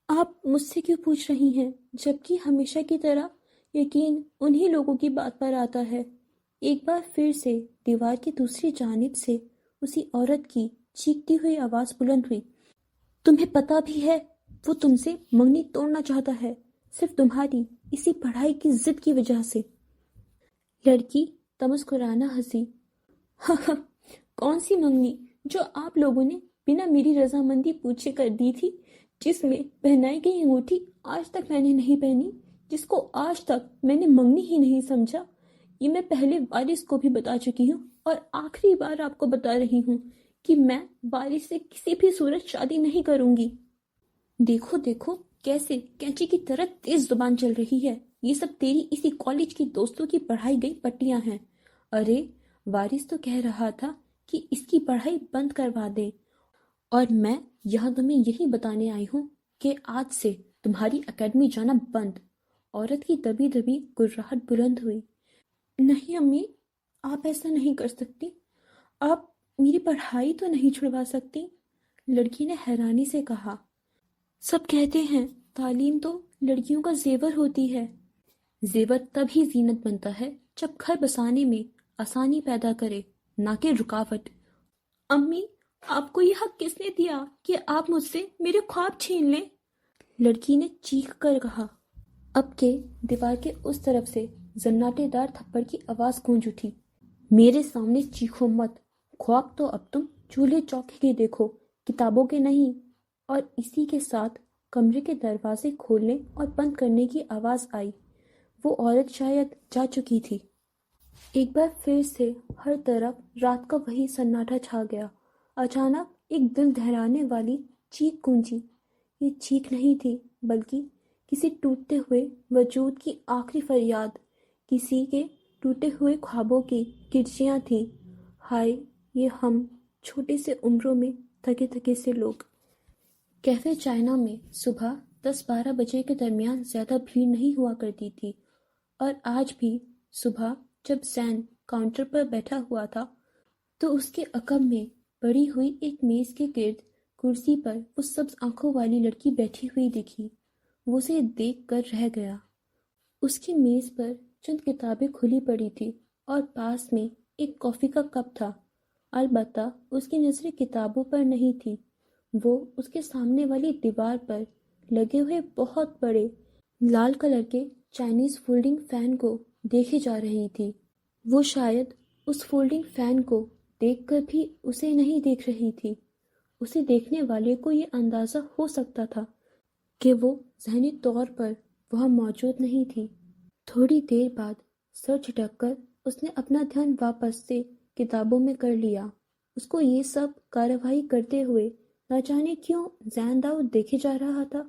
آپ مجھ سے کیوں پوچھ رہی ہیں جبکہ ہمیشہ کی طرح یقین انہی لوگوں کی بات پر آتا ہے؟ ایک بار پھر سے دیوار کی دوسری جانب سے اسی عورت کی چیختی ہوئی آواز بلند ہوئی، تمہیں پتہ بھی ہے وہ تم سے منگنی توڑنا چاہتا ہے، صرف تمہاری اسی پڑھائی کی ضد کی وجہ سے۔ لڑکی تمسکرانا ہنسی، کون سی منگنی جو آپ لوگوں نے بنا میری رضامندی پوچھے کر دی تھی، جس میں پہنائی گئی انگوٹھی آج تک میں نے نہیں پہنی، جس کو آج تک میں نے منگنی ہی نہیں سمجھا۔ یہ میں پہلے وارث کو بھی بتا چکی ہوں اور آخری بار آپ کو بتا رہی ہوں کہ میں وارث سے کسی بھی صورت شادی نہیں کروں گی۔ دیکھو دیکھو کیسے کینچی کی طرح تیز زبان چل رہی ہے، یہ سب تیری اسی کالج کی دوستوں کی پڑھائی گئی پٹیاں ہیں۔ ارے وارث تو کہہ رہا تھا کہ اس کی پڑھائی بند کروا دے، اور میں یہاں تمہیں یہی بتانے آئی ہوں کہ آج سے تمہاری اکیڈمی جانا بند۔ عورت کی دبی دبی گرراہٹ بلند ہوئی، نہیں امی، آپ ایسا نہیں کر سکتی، آپ میری پڑھائی تو نہیں چھڑوا سکتی۔ لڑکی نے حیرانی سے کہا، سب کہتے ہیں تعلیم تو لڑکیوں کا زیور ہوتی ہے۔ زیور تبھی زینت بنتا ہے جب گھر بسانے میں آسانی پیدا کرے، نہ کہ رکاوٹ۔ امی آپ کو یہ حق کس نے دیا کہ آپ مجھ سے میرے خواب چھین لیں؟ لڑکی نے چیخ کر کہا۔ اب کے دیوار کے اس طرف سے زناٹے دار تھپڑ کی آواز گونج اٹھی، میرے سامنے چیخو مت، خواب تو اب تم چولہے چوکے کے دیکھو، کتابوں کے نہیں۔ اور اسی کے ساتھ کمرے کے دروازے کھولنے اور بند کرنے کی آواز آئی۔ وہ عورت شاید جا چکی تھی۔ ایک بار پھر سے ہر طرف رات کا وہی سناٹا چھا گیا۔ اچانک ایک دل دہلانے والی چیخ گونجی۔ یہ چیخ نہیں تھی بلکہ کسی ٹوٹتے ہوئے وجود کی آخری فریاد، کسی کے ٹوٹے ہوئے خوابوں کی کرچیاں تھیں۔ ہائے یہ ہم چھوٹے سے عمروں میں تھکے تھکے سے لوگ۔ کیفے چائنا میں صبح 10-12 بجے کے درمیان زیادہ بھیڑ نہیں ہوا کرتی تھی، اور آج بھی صبح جب زین کاؤنٹر پر بیٹھا ہوا تھا تو اس کے عقب میں پڑی ہوئی ایک میز کے گرد کرسی پر وہ سبز آنکھوں والی لڑکی بیٹھی ہوئی دکھی۔ وہ اسے دیکھ کر رہ گیا۔ اس کی میز پر چند کتابیں کھلی پڑی تھی اور پاس میں ایک کافی کا کپ تھا، البتہ اس کی نظریں کتابوں پر نہیں تھی، وہ اس کے سامنے والی دیوار پر لگے ہوئے بہت بڑے لال کلر کے چائنیز فولڈنگ فین کو دیکھے جا رہی تھی۔ وہ شاید اس فولڈنگ فین کو دیکھ کر بھی اسے نہیں دیکھ رہی تھی، اسے دیکھنے والے کو یہ اندازہ ہو سکتا تھا کہ وہ ذہنی طور پر وہاں موجود نہیں تھی۔ تھوڑی دیر بعد سر جھٹک کر اس نے اپنا دھیان واپس سے کتابوں میں کر لیا۔ اس کو یہ سب کارروائی کرتے ہوئے نہ جانے کیوں زین داؤد دیکھے جا رہا تھا۔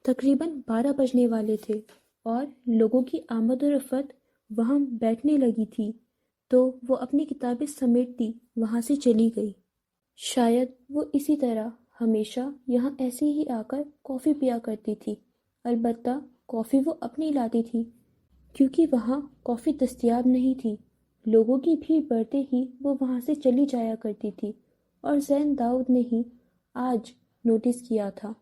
تقریباً 12 بجنے والے تھے اور لوگوں کی آمد و رفت وہاں بیٹھنے لگی تھی، تو وہ اپنی کتابیں سمیٹتی وہاں سے چلی گئی۔ شاید وہ اسی طرح ہمیشہ یہاں ایسے ہی آ کر کافی پیا کرتی تھی، البتہ کافی وہ اپنی لاتی تھی کیونکہ وہاں کافی دستیاب نہیں تھی۔ لوگوں کی بھیڑ بڑھتے ہی وہ وہاں سے چلی جایا کرتی تھی، اور زین داؤد نے ہی آج نوٹس کیا تھا۔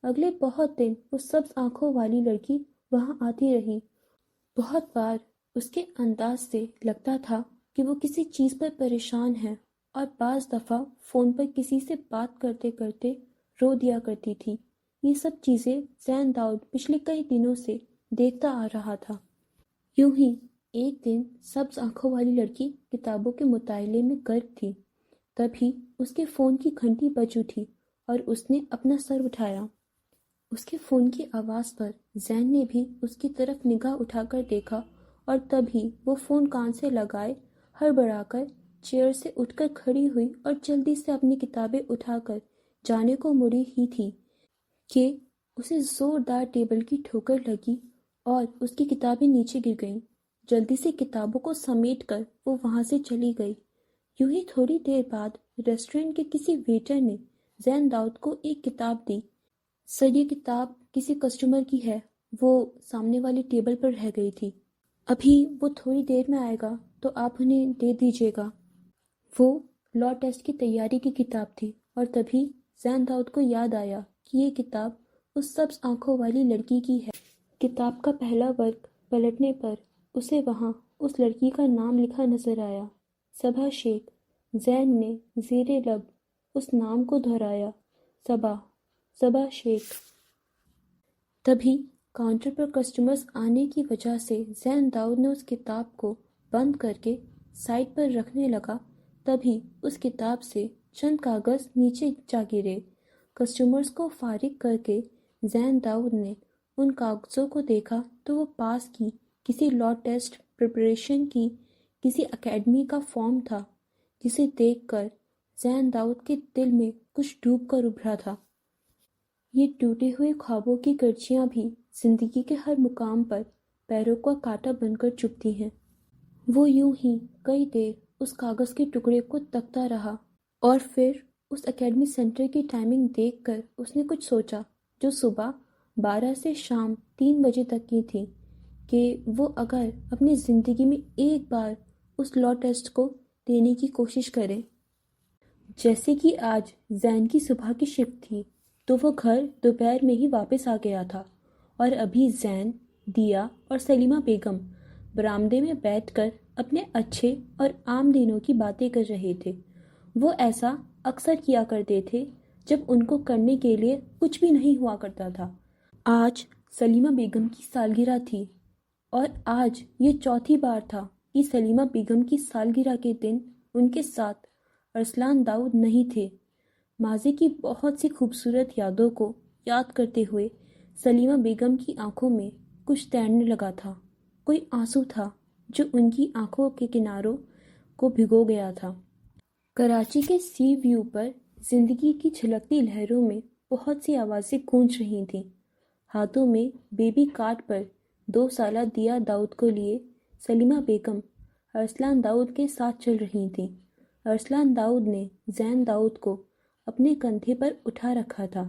اگلے بہت دن وہ سبز آنکھوں والی لڑکی وہاں آتی رہی۔ بہت بار اس کے انداز سے لگتا تھا کہ وہ کسی چیز پر پریشان ہے، اور بعض دفعہ فون پر کسی سے بات کرتے کرتے رو دیا کرتی تھی۔ یہ سب چیزیں زین داؤد پچھلے کئی دنوں سے دیکھتا آ رہا تھا۔ یوں ہی ایک دن سبز آنکھوں والی لڑکی کتابوں کے مطالعے میں غرق تھی، تبھی اس کے فون کی گھنٹی بج اٹھی اور اس نے اپنا سر اٹھایا۔ اس کے فون کی آواز پر زین نے بھی اس کی طرف نگاہ اٹھا کر دیکھا، اور تبھی وہ فون کان سے لگائے ہڑبڑا کر چیئر سے اٹھ کر کھڑی ہوئی اور جلدی سے اپنی کتابیں اٹھا کر جانے کو مڑی ہی تھی کہ اسے زوردار ٹیبل کی ٹھوکر لگی اور اس کی کتابیں نیچے گر گئیں۔ جلدی سے کتابوں کو سمیٹ کر وہ وہاں سے چلی گئی۔ یوں ہی تھوڑی دیر بعد ریسٹورنٹ کے کسی ویٹر نے زین داؤد کو ایک کتاب دی۔ سر یہ کتاب کسی کسٹمر کی ہے، وہ سامنے والی ٹیبل پر رہ گئی تھی، ابھی وہ تھوڑی دیر میں آئے گا تو آپ انہیں دے دیجیے گا۔ وہ لا ٹیسٹ کی تیاری کی کتاب تھی اور تبھی زین داؤد کو یاد آیا کہ یہ کتاب اس سبز آنکھوں والی لڑکی کی ہے۔ کتاب کا پہلا ورق پلٹنے پر اسے وہاں اس لڑکی کا نام لکھا نظر آیا، صبا شیخ۔ زین نے زیر لب اس نام کو دہرایا، صبا شیخ۔ تبھی کاؤنٹر پر کسٹمرز آنے کی وجہ سے زین داؤد نے اس کتاب کو بند کر کے سائڈ پر رکھنے لگا۔ تبھی اس کتاب سے چند کاغذ نیچے جا گرے۔ کسٹمرز کو فارغ کر کے زین داؤد نے ان کاغذوں کو دیکھا تو وہ پاس کی کسی لا ٹیسٹ پریپریشن کی کسی اکیڈمی کا فارم تھا، جسے دیکھ کر زین داؤد کے دل میں کچھ ڈوب کر ابھرا تھا۔ یہ ٹوٹے ہوئے خوابوں کی کرچیاں بھی زندگی کے ہر مقام پر پیروں کا کانٹا بن کر چبھتی ہیں۔ وہ یوں ہی کئی دیر اس کاغذ کے ٹکڑے کو تکتا رہا اور پھر اس اکیڈمی سینٹر کی ٹائمنگ دیکھ کر اس نے کچھ سوچا، جو صبح 12 سے شام 3 بجے تک کی تھی، کہ وہ اگر اپنی زندگی میں ایک بار اس لا ٹیسٹ کو دینے کی کوشش کرے۔ جیسے کہ آج زین کی صبح کی شفٹ تھی تو وہ گھر دوپہر میں ہی واپس آ گیا تھا، اور ابھی زین، دیا اور سلیمہ بیگم برآمدے میں بیٹھ کر اپنے اچھے اور عام دنوں کی باتیں کر رہے تھے۔ وہ ایسا اکثر کیا کرتے تھے جب ان کو کرنے کے لیے کچھ بھی نہیں ہوا کرتا تھا۔ آج سلیمہ بیگم کی سالگرہ تھی، اور آج یہ چوتھی بار تھا کہ سلیمہ بیگم کی سالگرہ کے دن ان کے ساتھ ارسلان داؤد نہیں تھے۔ ماضی کی بہت سی خوبصورت یادوں کو یاد کرتے ہوئے سلیمہ بیگم کی آنکھوں میں کچھ تیرنے لگا تھا، کوئی آنسو تھا جو ان کی آنکھوں کے کناروں کو بھگو گیا تھا۔ کراچی کے سی ویو پر زندگی کی چھلکتی لہروں میں بہت سی آوازیں گونج رہی تھیں۔ ہاتھوں میں بیبی کارٹ پر 2 سالہ دیا داؤد کو لیے سلیمہ بیگم ارسلان داؤد کے ساتھ چل رہی تھیں۔ ارسلان داؤد نے زین داؤد کو اپنے کندھے پر اٹھا رکھا تھا،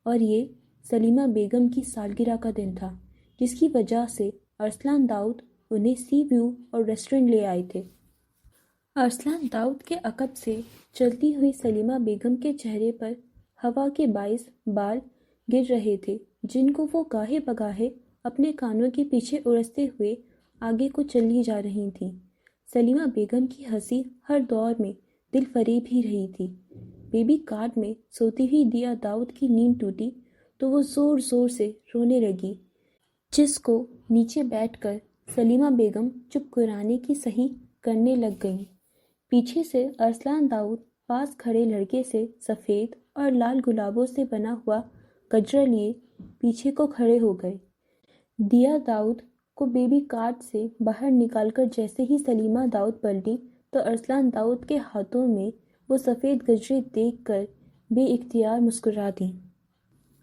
اور یہ سلیمہ بیگم کی سالگرہ کا دن تھا، جس کی وجہ سے ارسلان داؤد انہیں سی ویو اور ریسٹورنٹ لے آئے تھے۔ ارسلان داؤد کے عقب سے چلتی ہوئی سلیمہ بیگم کے چہرے پر ہوا کے باعث بال گر رہے تھے، جن کو وہ گاہے بگاہے اپنے کانوں کے پیچھے اڑستے ہوئے آگے کو چلی جا رہی تھیں۔ سلیمہ بیگم کی ہنسی ہر دور میں دل فریب ہی رہی تھی۔ بیبی کارٹ میں سوتی ہوئی دیا داؤد کی نیند ٹوٹی تو وہ زور زور سے رونے لگی، جس کو نیچے بیٹھ کر سلیمہ بیگم چپ کرانے کی صحیح کرنے لگ گئیں۔ پیچھے سے ارسلان داؤد پاس کھڑے لڑکے سے سفید اور لال گلابوں سے بنا ہوا گجرا لیے پیچھے کو کھڑے ہو گئے۔ دیا داؤد کو بیبی کارٹ سے باہر نکال کر جیسے ہی سلیمہ داؤد پلٹی تو ارسلان داؤد کے ہاتھوں میں وہ سفید گجرے دیکھ کر بے اختیار مسکرا دیں۔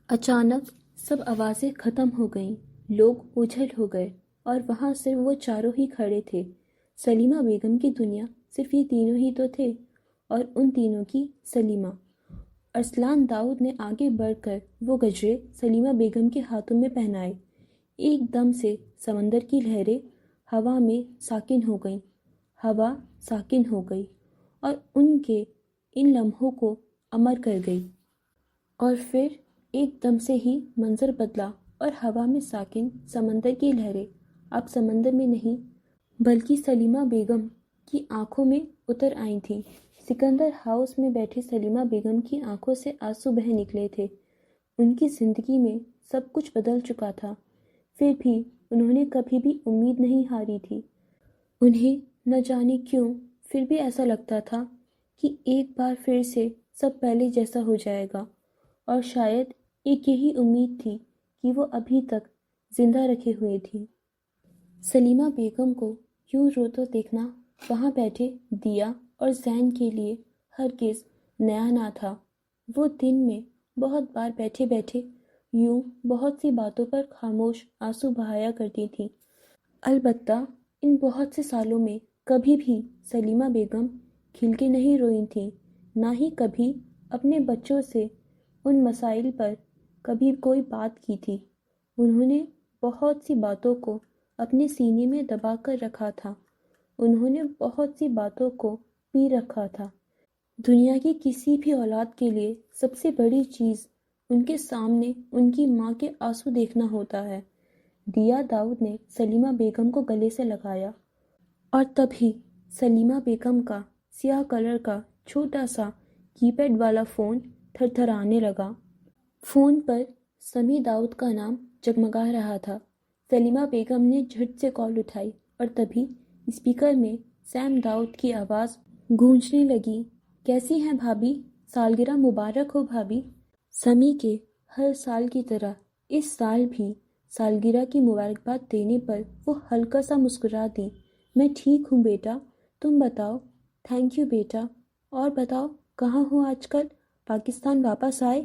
اچانک سب آوازیں ختم ہو گئیں، لوگ اجھل ہو گئے، اور وہاں صرف وہ چاروں ہی کھڑے تھے۔ سلیمہ بیگم کی دنیا صرف یہ تینوں ہی تو تھے، اور ان تینوں کی سلیمہ۔ ارسلان داؤد نے آگے بڑھ کر وہ گجرے سلیمہ بیگم کے ہاتھوں میں پہنائے۔ ایک دم سے سمندر کی لہریں ہوا میں ساکن ہو گئیں، ہوا ساکن ہو گئی اور ان کے ان لمحوں کو امر کر گئی۔ اور پھر ایک دم سے ہی منظر بدلا، اور ہوا میں ساکن سمندر کی لہریں اب سمندر میں نہیں بلکہ سلیمہ بیگم کی آنکھوں میں اتر آئی تھیں۔ سکندر ہاؤس میں بیٹھی سلیمہ بیگم کی آنکھوں سے آنسو بہہ نکلے تھے۔ ان کی زندگی میں سب کچھ بدل چکا تھا، پھر بھی انہوں نے کبھی بھی امید نہیں ہاری تھی۔ انہیں نہ جانے کیوں پھر بھی ایسا لگتا تھا کہ ایک بار پھر سے سب پہلے جیسا ہو جائے گا، اور شاید ایک یہی امید تھی کہ وہ ابھی تک زندہ رکھے ہوئے تھی۔ سلیمہ بیگم کو یوں روتے دیکھنا وہاں بیٹھے دیا اور زین کے لیے ہرگز نیا نہ تھا۔ وہ دن میں بہت بار بیٹھے بیٹھے یوں بہت سی باتوں پر خاموش آنسو بہایا کرتی تھیں۔ البتہ ان بہت سے سالوں میں کبھی بھی سلیمہ بیگم کھل کے نہیں روئی تھیں، نہ ہی کبھی اپنے بچوں سے ان مسائل پر کبھی کوئی بات کی تھی۔ انہوں نے بہت سی باتوں کو اپنے سینے میں دبا کر رکھا تھا، انہوں نے بہت سی باتوں کو پی رکھا تھا۔ دنیا کی کسی بھی اولاد کے لیے سب سے بڑی چیز ان کے سامنے ان کی ماں کے آنسو دیکھنا ہوتا ہے۔ دیا داؤد نے سلیمہ بیگم کو گلے سے لگایا اور تبھی سلیمہ بیگم کا سیاہ کلر کا چھوٹا سا کی پیڈ والا فون تھر تھرانے لگا۔ فون پر سمی داؤد کا نام جگمگا رہا تھا۔ سلیمہ بیگم نے جھٹ سے کال اٹھائی اور تبھی اسپیکر میں سیم داؤد کی آواز گونجنے لگی۔ کیسی ہیں بھابھی؟ سالگرہ مبارک ہو بھابھی۔ سمی کے ہر سال کی طرح اس سال بھی سالگرہ کی مبارکباد دینے پر وہ ہلکا سا مسکرا دی۔ میں ٹھیک ہوں بیٹا، تم بتاؤ؟ تھینک یو بیٹا۔ اور بتاؤ کہاں ہو آج کل؟ پاکستان واپس آئے؟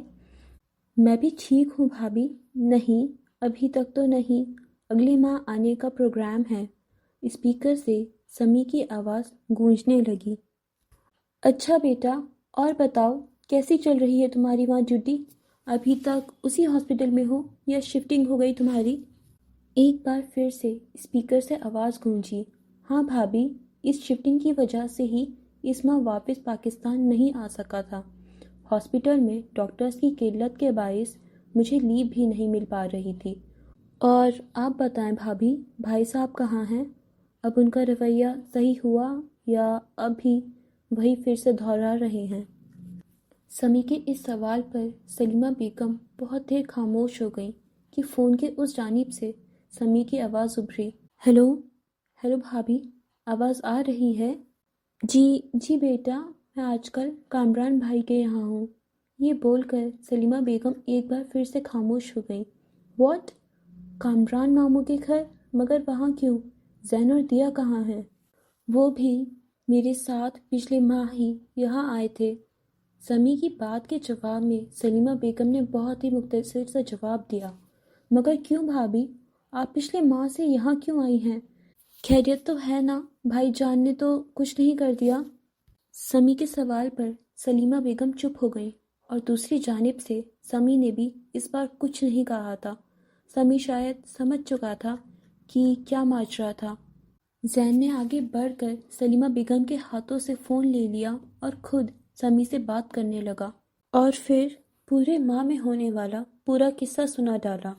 میں بھی ٹھیک ہوں بھابھی۔ نہیں ابھی تک تو نہیں، اگلے ماہ آنے کا پروگرام ہے۔ اسپیکر سے سمی کی آواز گونجنے لگی۔ اچھا بیٹا، اور بتاؤ کیسی چل رہی ہے تمہاری وہاں ڈیوٹی؟ ابھی تک اسی ہاسپٹل میں ہو یا شفٹنگ ہو گئی تمہاری؟ ایک بار پھر سے اسپیکر سے آواز گونجی۔ ہاں بھابھی، اس شفٹنگ کی وجہ سے ہی اس ماہ واپس پاکستان نہیں آ سکا تھا۔ ہاسپٹل میں ڈاکٹرز کی قلت کے باعث مجھے لیو بھی نہیں مل پا رہی تھی۔ اور آپ بتائیں بھابھی، بھائی صاحب کہاں ہیں؟ اب ان کا رویہ صحیح ہوا یا اب بھی وہی پھر سے دہرا رہے ہیں؟ سمی کے اس سوال پر سلیمہ بیگم بہت دیر خاموش ہو گئیں کہ فون کے اس جانب سے سمی کی آواز ابھری۔ ہیلو، ہیلو بھابھی، آواز آ رہی ہے؟ جی بیٹا، میں آج کل کامران بھائی کے یہاں ہوں۔ یہ بول کر سلیمہ بیگم ایک بار پھر سے خاموش ہو گئیں۔ واٹ؟ کامران ماموں کے گھر؟ مگر وہاں کیوں؟ زین اور دیا کہاں ہیں؟ وہ بھی میرے ساتھ پچھلے ماہ ہی یہاں آئے تھے۔ سمی کی بات کے جواب میں سلیمہ بیگم نے بہت ہی مختصر سا جواب دیا۔ مگر کیوں بھابھی؟ آپ پچھلے ماہ سے یہاں کیوں آئی ہیں؟ خیریت تو ہے نا؟ بھائی جان نے تو کچھ نہیں کر دیا؟ سمی کے سوال پر سلیمہ بیگم چپ ہو گئیں اور دوسری جانب سے سمی نے بھی اس بار کچھ نہیں کہا تھا۔ سمی شاید سمجھ چکا تھا کہ کیا ماجرا تھا۔ زین نے آگے بڑھ کر سلیمہ بیگم کے ہاتھوں سے فون لے لیا اور خود سمی سے بات کرنے لگا اور پھر پورے ماہ میں ہونے والا پورا قصہ سنا ڈالا۔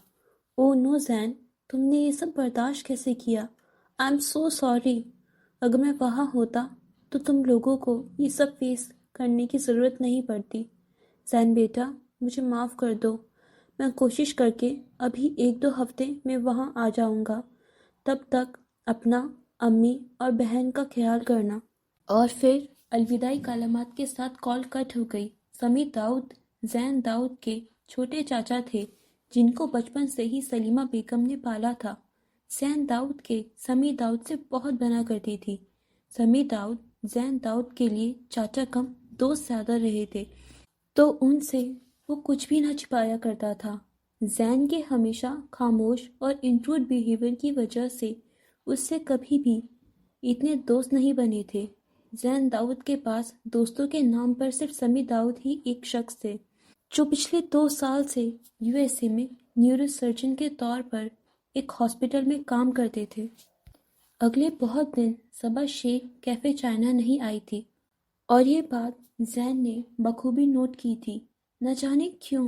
او نو زین، تم نے یہ سب برداشت کیسے کیا؟ I am so sorry. اگر میں وہاں ہوتا تو تم لوگوں کو یہ سب فیس کرنے کی ضرورت نہیں پڑتی۔ زین بیٹا، مجھے معاف کر دو۔ میں کوشش کر کے ابھی 1-2 ہفتے میں وہاں آ جاؤں گا۔ تب تک اپنا، امی اور بہن کا خیال کرنا۔ اور پھر الوداعی کلمات کے ساتھ کال کٹ ہو گئی۔ سمی داؤد زین داؤد کے چھوٹے چاچا تھے جن کو بچپن سے ہی سلیمہ بیگم نے پالا تھا۔ زین داؤد کے سمی داؤد سے بہت بنا کرتی تھی۔ سمی داؤد زین داؤد کے لیے چاچا کم دوست زیادہ رہے تھے، تو ان سے وہ کچھ بھی نہ چھپایا کرتا تھا۔ زین کے ہمیشہ خاموش اور انٹروڈ بیہیویئر کی وجہ سے اس سے کبھی بھی اتنے دوست نہیں بنے تھے۔ زین داؤد کے پاس دوستوں کے نام پر صرف سمی داؤد ہی ایک شخص تھے جو پچھلے 2 سال سے USA میں نیورو سرجن کے طور پر ایک ہاسپٹل میں کام کرتے تھے۔ اگلے بہت دن صبا شیخ کیفے چائنا نہیں آئی تھی اور یہ بات زین نے بخوبی نوٹ کی تھی۔ نہ جانے کیوں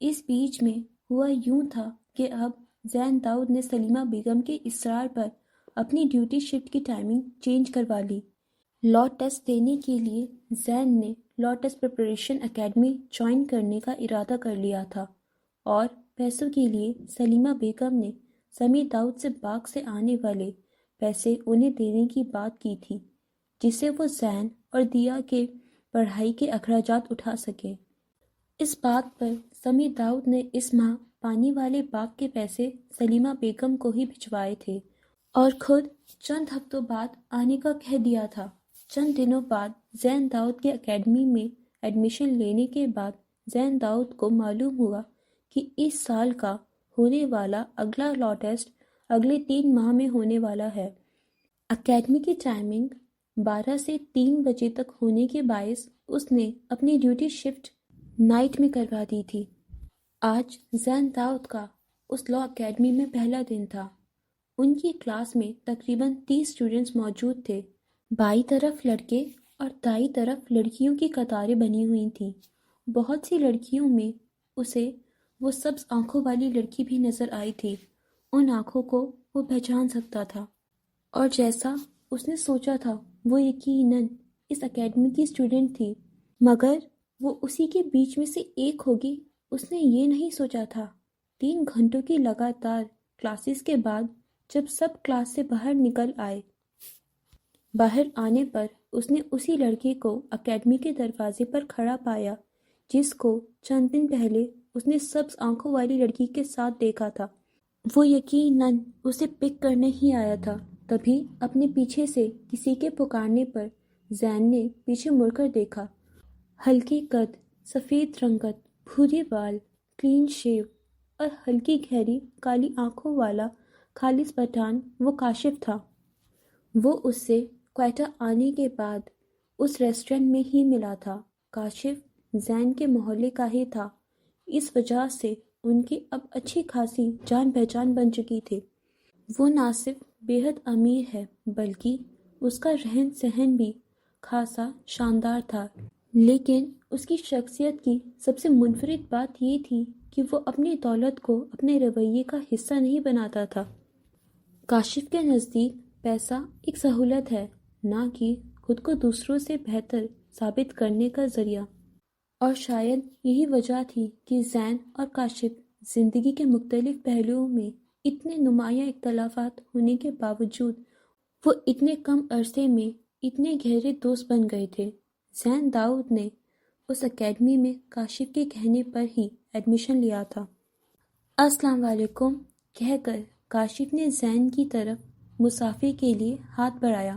اس بیچ میں ہوا یوں تھا کہ اب زین داؤد نے سلیمہ بیگم کے اصرار پر اپنی ڈیوٹی شفٹ کی ٹائمنگ چینج کروا لی۔ لاء ٹیسٹ دینے کے لیے زین نے law test preparation academy join کرنے کا ارادہ کر لیا تھا اور پیسوں کے لیے سلیمہ بیگم نے سمی داؤد سے باغ سے آنے والے پیسے انہیں دینے کی بات کی تھی جس سے وہ زین اور دیا کے پڑھائی کے اخراجات اٹھا سکے۔ اس بات پر سمی داؤد نے اس ماہ پانی والے باغ کے پیسے سلیمہ بیگم کو ہی بھجوائے تھے اور خود چند ہفتوں بعد آنے کا کہہ دیا تھا۔ چند دنوں بعد زین داؤد کے اکیڈمی میں ایڈمیشن لینے کے بعد زین داؤد کو معلوم ہوا کہ اس سال کا ہونے والا اگلا لا ٹیسٹ اگلے 3 ماہ میں ہونے والا ہے۔ اکیڈمی کی ٹائمنگ 12 سے 3 بجے تک ہونے کے باعث اس نے اپنی ڈیوٹی شفٹ نائٹ میں کروا دی تھی۔ آج زین داؤد کا اس لا اکیڈمی میں پہلا دن تھا۔ ان کی کلاس میں تقریباً 30 اسٹوڈنٹس موجود تھے۔ بائیں طرف لڑکے اور دائیں طرف لڑکیوں کی قطاریں بنی ہوئی تھیں۔ بہت سی لڑکیوں میں اسے وہ سبز آنکھوں والی لڑکی بھی نظر آئی تھی۔ ان آنکھوں کو وہ پہچان سکتا تھا، اور جیسا اس نے سوچا تھا وہ یقیناً اس اکیڈمی کی اسٹوڈنٹ تھی، مگر وہ اسی کے بیچ میں سے ایک ہوگی اس نے یہ نہیں سوچا تھا۔ 3 گھنٹوں کی لگاتار کلاسز کے بعد جب سب کلاس سے باہر نکل آئے، باہر آنے پر اس نے اسی لڑکے کو اکیڈمی کے دروازے پر کھڑا پایا جس کو چند دن پہلے اس نے سبز آنکھوں والی لڑکی کے ساتھ دیکھا تھا۔ وہ یقیناً اسے پک کرنے ہی آیا تھا۔ تبھی اپنے پیچھے سے کسی کے پکارنے پر زین نے پیچھے مڑ کر دیکھا۔ ہلکے قد، سفید رنگت، بھورے بال، کلین شیو اور ہلکی گہری کالی آنکھوں والا خالص پٹھان وہ کاشف تھا۔ وہ اس سے کوئٹہ آنے کے بعد اس ریسٹورنٹ میں ہی ملا تھا۔ کاشف زین کے محلے کا ہی تھا، اس وجہ سے ان کی اب اچھی خاصی جان پہچان بن چکی تھی۔ وہ نہ صرف بے حد امیر ہے بلکہ اس کا رہن سہن بھی خاصا شاندار تھا، لیکن اس کی شخصیت کی سب سے منفرد بات یہ تھی کہ وہ اپنی دولت کو اپنے رویے کا حصہ نہیں بناتا تھا۔ کاشف کے نزدیک پیسہ ایک سہولت ہے، نہ کہ خود کو دوسروں سے بہتر ثابت کرنے کا ذریعہ۔ اور شاید یہی وجہ تھی کہ زین اور کاشف زندگی کے مختلف پہلوؤں میں اتنے نمایاں اختلافات ہونے کے باوجود وہ اتنے کم عرصے میں اتنے گہرے دوست بن گئے تھے۔ زین داؤد نے اس اکیڈمی میں کاشف کے کہنے پر ہی ایڈمیشن لیا تھا۔ السلام علیکم کہہ کر کاشف نے زین کی طرف مسافے کے لیے ہاتھ بڑھایا۔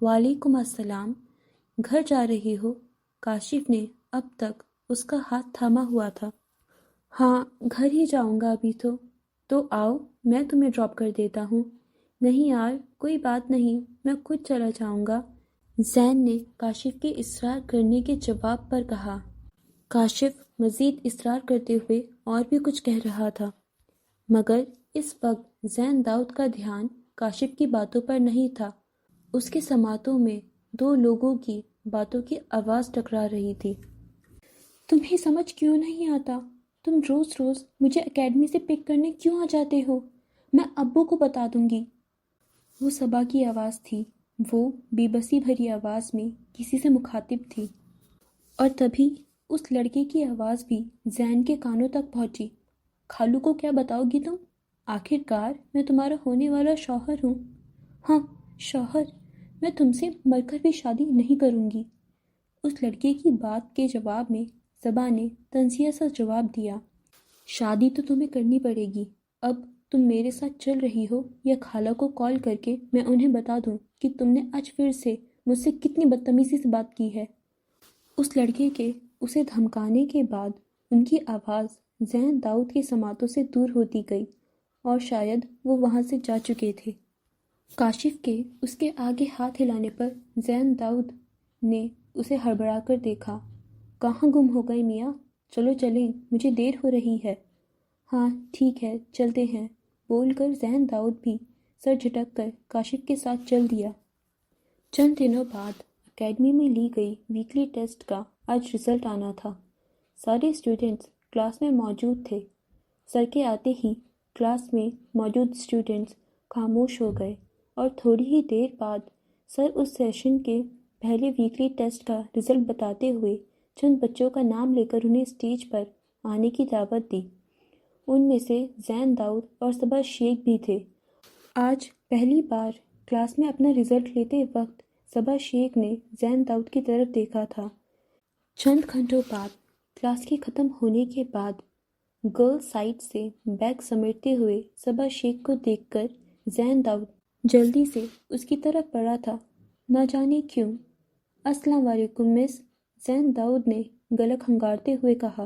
وعلیکم السلام، گھر جا رہی ہو؟ کاشف نے اب تک اس کا ہاتھ تھاما ہوا تھا۔ ہاں، گھر ہی جاؤں گا ابھی تو آؤ میں تمہیں ڈراپ کر دیتا ہوں۔ نہیں یار، کوئی بات نہیں، میں خود چلا جاؤں گا، زین نے کاشف کے اصرار کرنے کے جواب پر کہا۔ کاشف مزید اصرار کرتے ہوئے اور بھی کچھ کہہ رہا تھا، مگر اس وقت زین داؤد کا دھیان کاشف کی باتوں پر نہیں تھا۔ اس کے سماعتوں میں 2 لوگوں کی باتوں کی آواز ٹکرا رہی تھی۔ تمہیں سمجھ کیوں نہیں آتا؟ تم روز روز مجھے اکیڈمی سے پک کرنے کیوں آ جاتے ہو؟ میں ابو کو بتا دوں گی۔ وہ صبا کی آواز تھی۔ وہ بے بسی بھری آواز میں کسی سے مخاطب تھی، اور تبھی اس لڑکے کی آواز بھی زین کے کانوں تک پہنچی۔ خالو کو کیا بتاؤ گی تم؟ آخر کار میں تمہارا ہونے والا شوہر ہوں۔ ہاں، شوہر؟ میں تم سے مر کر بھی شادی نہیں کروں گی۔ اس لڑکے کی بات کے جواب میں صبا نے طنزیہ سا جواب دیا۔ شادی تو تمہیں کرنی پڑے گی۔ اب تم میرے ساتھ چل رہی ہو یا خالہ کو کال کر کے میں انہیں بتا دوں کہ تم نے آج پھر سے مجھ سے کتنی بدتمیزی سے بات کی ہے؟ اس لڑکے کے اسے دھمکانے کے بعد ان کی آواز زین داؤد کے سماعتوں سے دور ہوتی گئی، اور شاید وہ وہاں سے جا چکے تھے۔ کاشف کے اس کے آگے ہاتھ ہلانے پر زین داؤد نے اسے ہڑبڑا کر دیکھا۔ کہاں گم ہو گئے میاں؟ چلو چلیں، مجھے دیر ہو رہی ہے۔ ہاں ٹھیک ہے، چلتے ہیں، بول کر زین داؤد بھی سر جھٹک کر کاشف کے ساتھ چل دیا۔ چند دنوں بعد اکیڈمی میں لی گئی ویکلی ٹیسٹ کا آج رزلٹ آنا تھا۔ سارے اسٹوڈنٹس کلاس میں موجود تھے۔ سر کے آتے ہی کلاس میں موجود اسٹوڈنٹس خاموش ہو گئے، اور تھوڑی ہی دیر بعد سر اس سیشن کے پہلے ویکلی ٹیسٹ کا رزلٹ بتاتے ہوئے چند بچوں کا نام لے کر انہیں اسٹیج پر آنے کی دعوت دی۔ ان میں سے زین داؤد اور صبا شیخ بھی تھے۔ آج پہلی بار کلاس میں اپنا رزلٹ لیتے وقت صبا شیخ نے زین داؤد کی طرف دیکھا تھا۔ چند گھنٹوں بعد کلاس کے ختم ہونے کے بعد گرل سائڈ سے بیگ سمیٹتے ہوئے صبا شیخ کو دیکھ کر زین داؤد جلدی سے اس کی طرف بڑھا تھا، نہ جانے کیوں۔ السلام علیکم مس، زین داؤد نے گلا کھنگارتے ہوئے کہا۔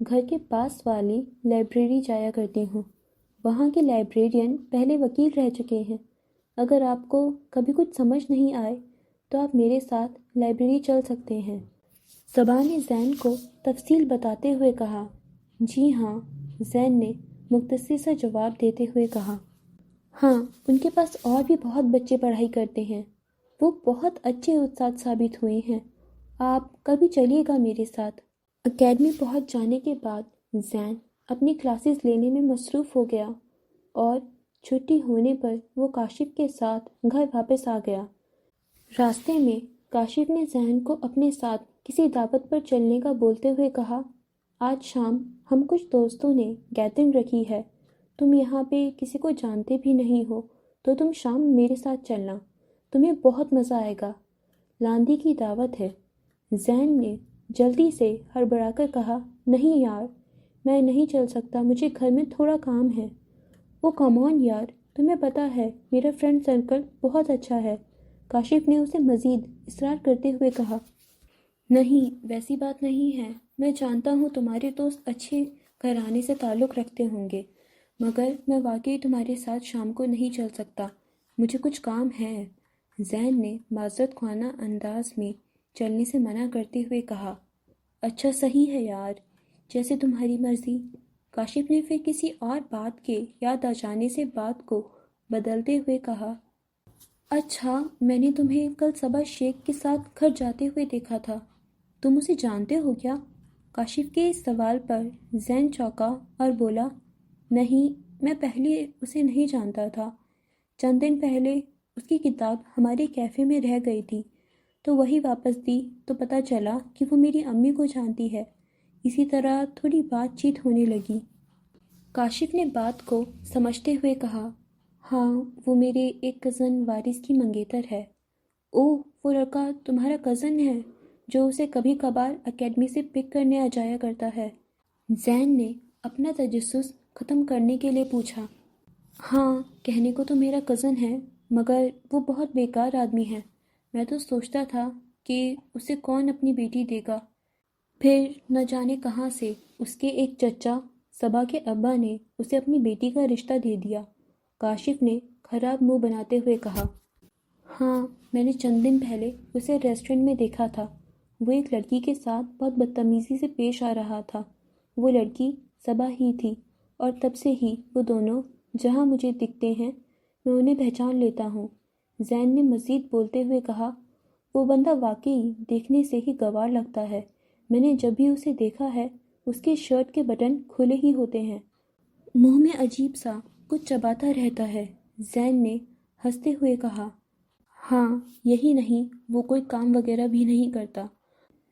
گھر کے پاس والی لائبریری جایا کرتی ہوں۔ وہاں کے لائبریرین پہلے وکیل رہ چکے ہیں۔ اگر آپ کو کبھی کچھ سمجھ نہیں آئے تو آپ میرے ساتھ لائبریری چل سکتے ہیں۔ صبا نے زین کو تفصیل بتاتے ہوئے کہا۔ جی ہاں، زین نے مختصر سا جواب دیتے ہوئے کہا۔ ہاں، ان کے پاس اور بھی بہت بچے پڑھائی کرتے ہیں۔ وہ بہت اچھے استاد ثابت ہوئے ہیں۔ آپ کبھی چلیے گا میرے ساتھ۔ اکیڈمی پہنچ جانے کے بعد زین اپنی کلاسز لینے میں مصروف ہو گیا اور چھٹی ہونے پر وہ کاشف کے ساتھ گھر واپس آ گیا۔ راستے میں کاشف نے زین کو اپنے ساتھ کسی دعوت پر چلنے کا بولتے ہوئے کہا، آج شام ہم کچھ دوستوں نے گیدرنگ رکھی ہے۔ تم یہاں پہ کسی کو جانتے بھی نہیں ہو تو تم شام میرے ساتھ چلنا، تمہیں بہت مزہ آئے گا۔ لاندھی کی دعوت ہے۔ زین نے جلدی سے ہڑبڑا کر کہا، نہیں یار، میں نہیں چل سکتا، مجھے گھر میں تھوڑا کام ہے۔ وہ کم آن یار، تمہیں پتہ ہے میرا فرینڈ سرکل بہت اچھا ہے، کاشف نے اسے مزید اصرار کرتے ہوئے کہا۔ نہیں، ویسی بات نہیں ہے، میں جانتا ہوں تمہارے دوست اچھے گھرانے سے تعلق رکھتے ہوں گے، مگر میں واقعی تمہارے ساتھ شام کو نہیں چل سکتا، مجھے کچھ کام ہے۔ زین نے معذرت خواہ انداز میں چلنے سے منع کرتے ہوئے کہا۔ اچھا صحیح ہے یار، جیسے تمہاری مرضی۔ کاشف نے پھر کسی اور بات کے یاد آ جانے سے بات کو بدلتے ہوئے کہا۔ اچھا، میں نے تمہیں کل صبا شیخ کے ساتھ گھر جاتے ہوئے دیکھا تھا، تم اسے جانتے ہو کیا؟ کاشف کے اس سوال پر زین چونکا اور بولا، نہیں، میں پہلے اسے نہیں جانتا تھا۔ چند دن پہلے اس کی کتاب ہمارے کیفے میں رہ گئی تھی تو وہی واپس دی تو پتہ چلا کہ وہ میری امی کو جانتی ہے۔ اسی طرح تھوڑی بات چیت ہونے لگی۔ کاشف نے بات کو سمجھتے ہوئے کہا، ہاں، وہ میرے ایک کزن وارث کی منگیتر ہے۔ اوہ، وہ لڑکا تمہارا کزن ہے جو اسے کبھی کبھار اکیڈمی سے پک کرنے آ جایا کرتا ہے؟ زین نے اپنا تجسس ختم کرنے کے لیے پوچھا۔ ہاں، کہنے کو تو میرا کزن ہے، مگر وہ بہت بیکار آدمی ہے۔ میں تو سوچتا تھا کہ اسے کون اپنی بیٹی دے گا، پھر نہ جانے کہاں سے اس کے ایک چچا صبا کے ابا نے اسے اپنی بیٹی کا رشتہ دے دیا۔ کاشف نے خراب منہ بناتے ہوئے کہا۔ ہاں، میں نے چند دن پہلے اسے ریسٹورنٹ میں دیکھا تھا، وہ ایک لڑکی کے ساتھ بہت بدتمیزی سے پیش آ رہا تھا۔ وہ لڑکی صبا ہی تھی اور تب سے ہی وہ دونوں جہاں مجھے دکھتے ہیں میں انہیں پہچان لیتا ہوں۔ زین نے مزید بولتے ہوئے کہا، وہ بندہ واقعی دیکھنے سے ہی گوار لگتا ہے، میں نے جب بھی اسے دیکھا ہے اس کے شرٹ کے بٹن کھلے ہی ہوتے ہیں، منہ میں عجیب سا کچھ چباتا رہتا ہے۔ زین نے ہنستے ہوئے کہا، ہاں، یہی نہیں، وہ کوئی کام وغیرہ بھی نہیں کرتا،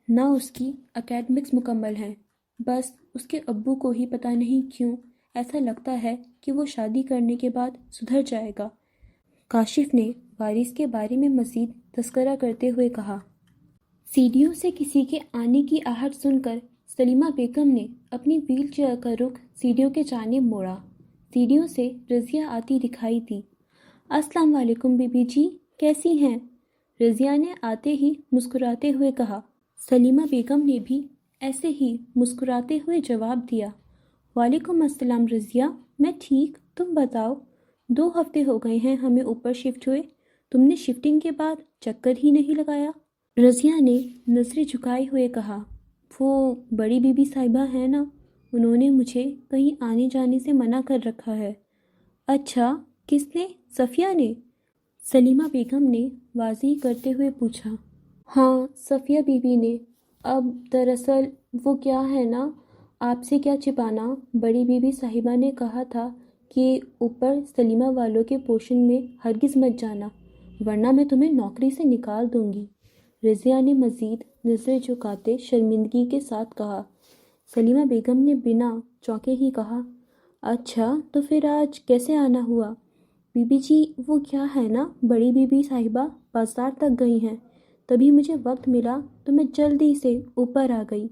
نہ اس کی اکیڈمکس مکمل ہیں، بس اس کے ابو کو ہی پتہ نہیں کیوں ایسا لگتا ہے کہ وہ شادی کرنے کے بعد سدھر جائے گا۔ کاشف نے وارث کے بارے میں مزید تذکرہ کرتے ہوئے کہا۔ سیڑھیوں سے کسی کے آنے کی آہٹ سن کر سلیمہ بیگم نے اپنی ویل چیئر کا رخ سیڑھیوں کے جانب موڑا۔ سیڑھیوں سے رضیہ آتی دکھائی دی۔ السلام علیکم بی بی جی، کیسی ہیں؟ رضیہ نے آتے ہی مسکراتے ہوئے کہا۔ سلیمہ بیگم نے بھی ایسے ہی مسکراتے ہوئے جواب دیا۔ وعلیکم السلام رضیہ، میں ٹھیک، تم بتاؤ؟ 2 ہفتے ہو گئے ہیں ہمیں اوپر شفٹ ہوئے، تم نے شفٹنگ کے بعد چکر ہی نہیں لگایا۔ رضیہ نے نظریں جھکائے ہوئے کہا، وہ بڑی بی بی صاحبہ ہیں نا، انہوں نے مجھے کہیں آنے جانے سے منع کر رکھا ہے۔ اچھا، کس نے؟ صفیہ نے؟ سلیمہ بیگم نے واضح کرتے ہوئے پوچھا۔ ہاں، صفیہ بی بی نے۔ اب دراصل وہ کیا ہے نا، آپ سے کیا چھپانا، بڑی بی بی صاحبہ نے کہا تھا کہ اوپر سلیمہ والوں کے پورشن میں ہرگز مت جانا ورنہ میں تمہیں نوکری سے نکال دوں گی۔ رضیہ نے مزید نظریں جھکاتے شرمندگی کے ساتھ کہا۔ سلیمہ بیگم نے بنا چونکے ہی کہا، اچھا تو پھر آج کیسے آنا ہوا؟ بی بی جی، وہ کیا ہے نا، بڑی بی بی صاحبہ بازار تک گئی ہیں، تبھی مجھے وقت ملا تو میں جلدی سے اوپر آ گئی۔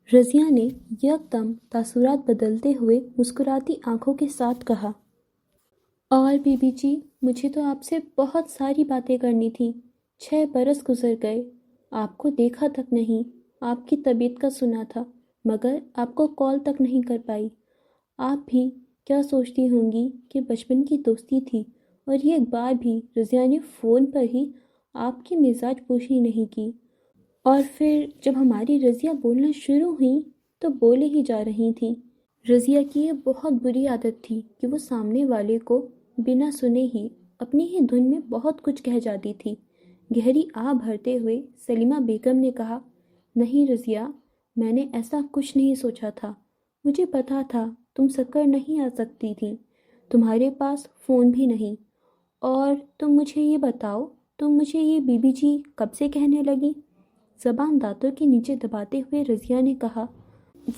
رضیہ نے یکدم تاثرات بدلتے ہوئے مسکراتی آنکھوں کے ساتھ کہا۔ اور بی بی جی، مجھے تو آپ سے بہت ساری باتیں کرنی تھیں، 6 برس گزر گئے، آپ کو دیکھا تک نہیں، آپ کی طبیعت کا سنا تھا، مگر آپ کو کال تک نہیں کر پائی۔ آپ بھی کیا سوچتی ہوں گی کہ بچپن کی دوستی تھی، اور یہ ایک بار بھی رضیہ نے فون پر ہی آپ کی مزاج پوچھی نہیں کی۔ اور پھر جب ہماری رضیہ بولنا شروع ہوئی تو بولے ہی جا رہی تھی۔ رضیہ کی یہ بہت بری عادت تھی کہ وہ سامنے والے کو بنا سنے ہی اپنی ہی دھن میں بہت کچھ کہہ جاتی تھی۔ گہری آہ بھرتے ہوئے سلیمہ بیگم نے کہا، نہیں رضیہ، میں نے ایسا کچھ نہیں سوچا تھا۔ مجھے پتا تھا تم سکر نہیں آ سکتی تھی، تمہارے پاس فون بھی نہیں۔ اور تم مجھے یہ بتاؤ، تم مجھے یہ بی بی جی کب سے کہنے لگی؟ زبان دانتوں کے نیچے دباتے ہوئے رضیہ نے کہا،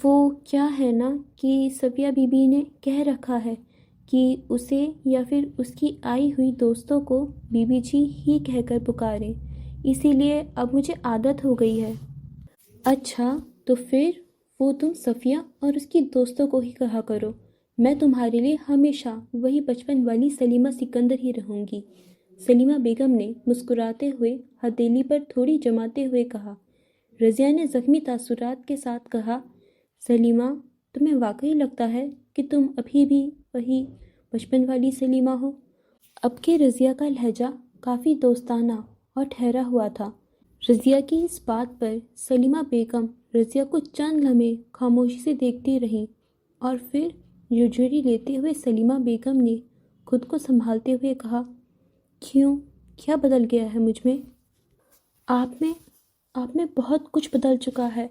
وہ کیا ہے نا کہ صفیہ بی بی نے کہہ رکھا ہے کہ اسے یا پھر اس کی آئی ہوئی دوستوں کو بی بی جی ہی کہہ کر پکاریں، اسی لیے اب مجھے عادت ہو گئی ہے۔ اچھا، تو پھر وہ تم صفیہ اور اس کی دوستوں کو ہی کہا کرو۔ میں تمہارے لیے ہمیشہ وہی بچپن والی سلیمہ سکندر ہی رہوں گی۔ سلیمہ بیگم نے مسکراتے ہوئے ہتھیلی پر تھوڑی جماتے ہوئے کہا۔ رضیہ نے زخمی تاثرات کے ساتھ کہا، سلیمہ، تمہیں واقعی لگتا ہے کہ تم ابھی بھی وہی بچپن والی سلیمہ ہو؟ اب کے رضیہ کا لہجہ کافی دوستانہ اور ٹھہرا ہوا تھا۔ رضیہ کی اس بات پر سلیمہ بیگم رضیہ کو چند لمحے خاموشی سے دیکھتی رہیں، اور پھر جھرجھری لیتے ہوئے سلیمہ بیگم نے خود کو سنبھالتے ہوئے کہا، کیوں، کیا بدل گیا ہے مجھ میں؟ آپ میں بہت کچھ بدل چکا ہے۔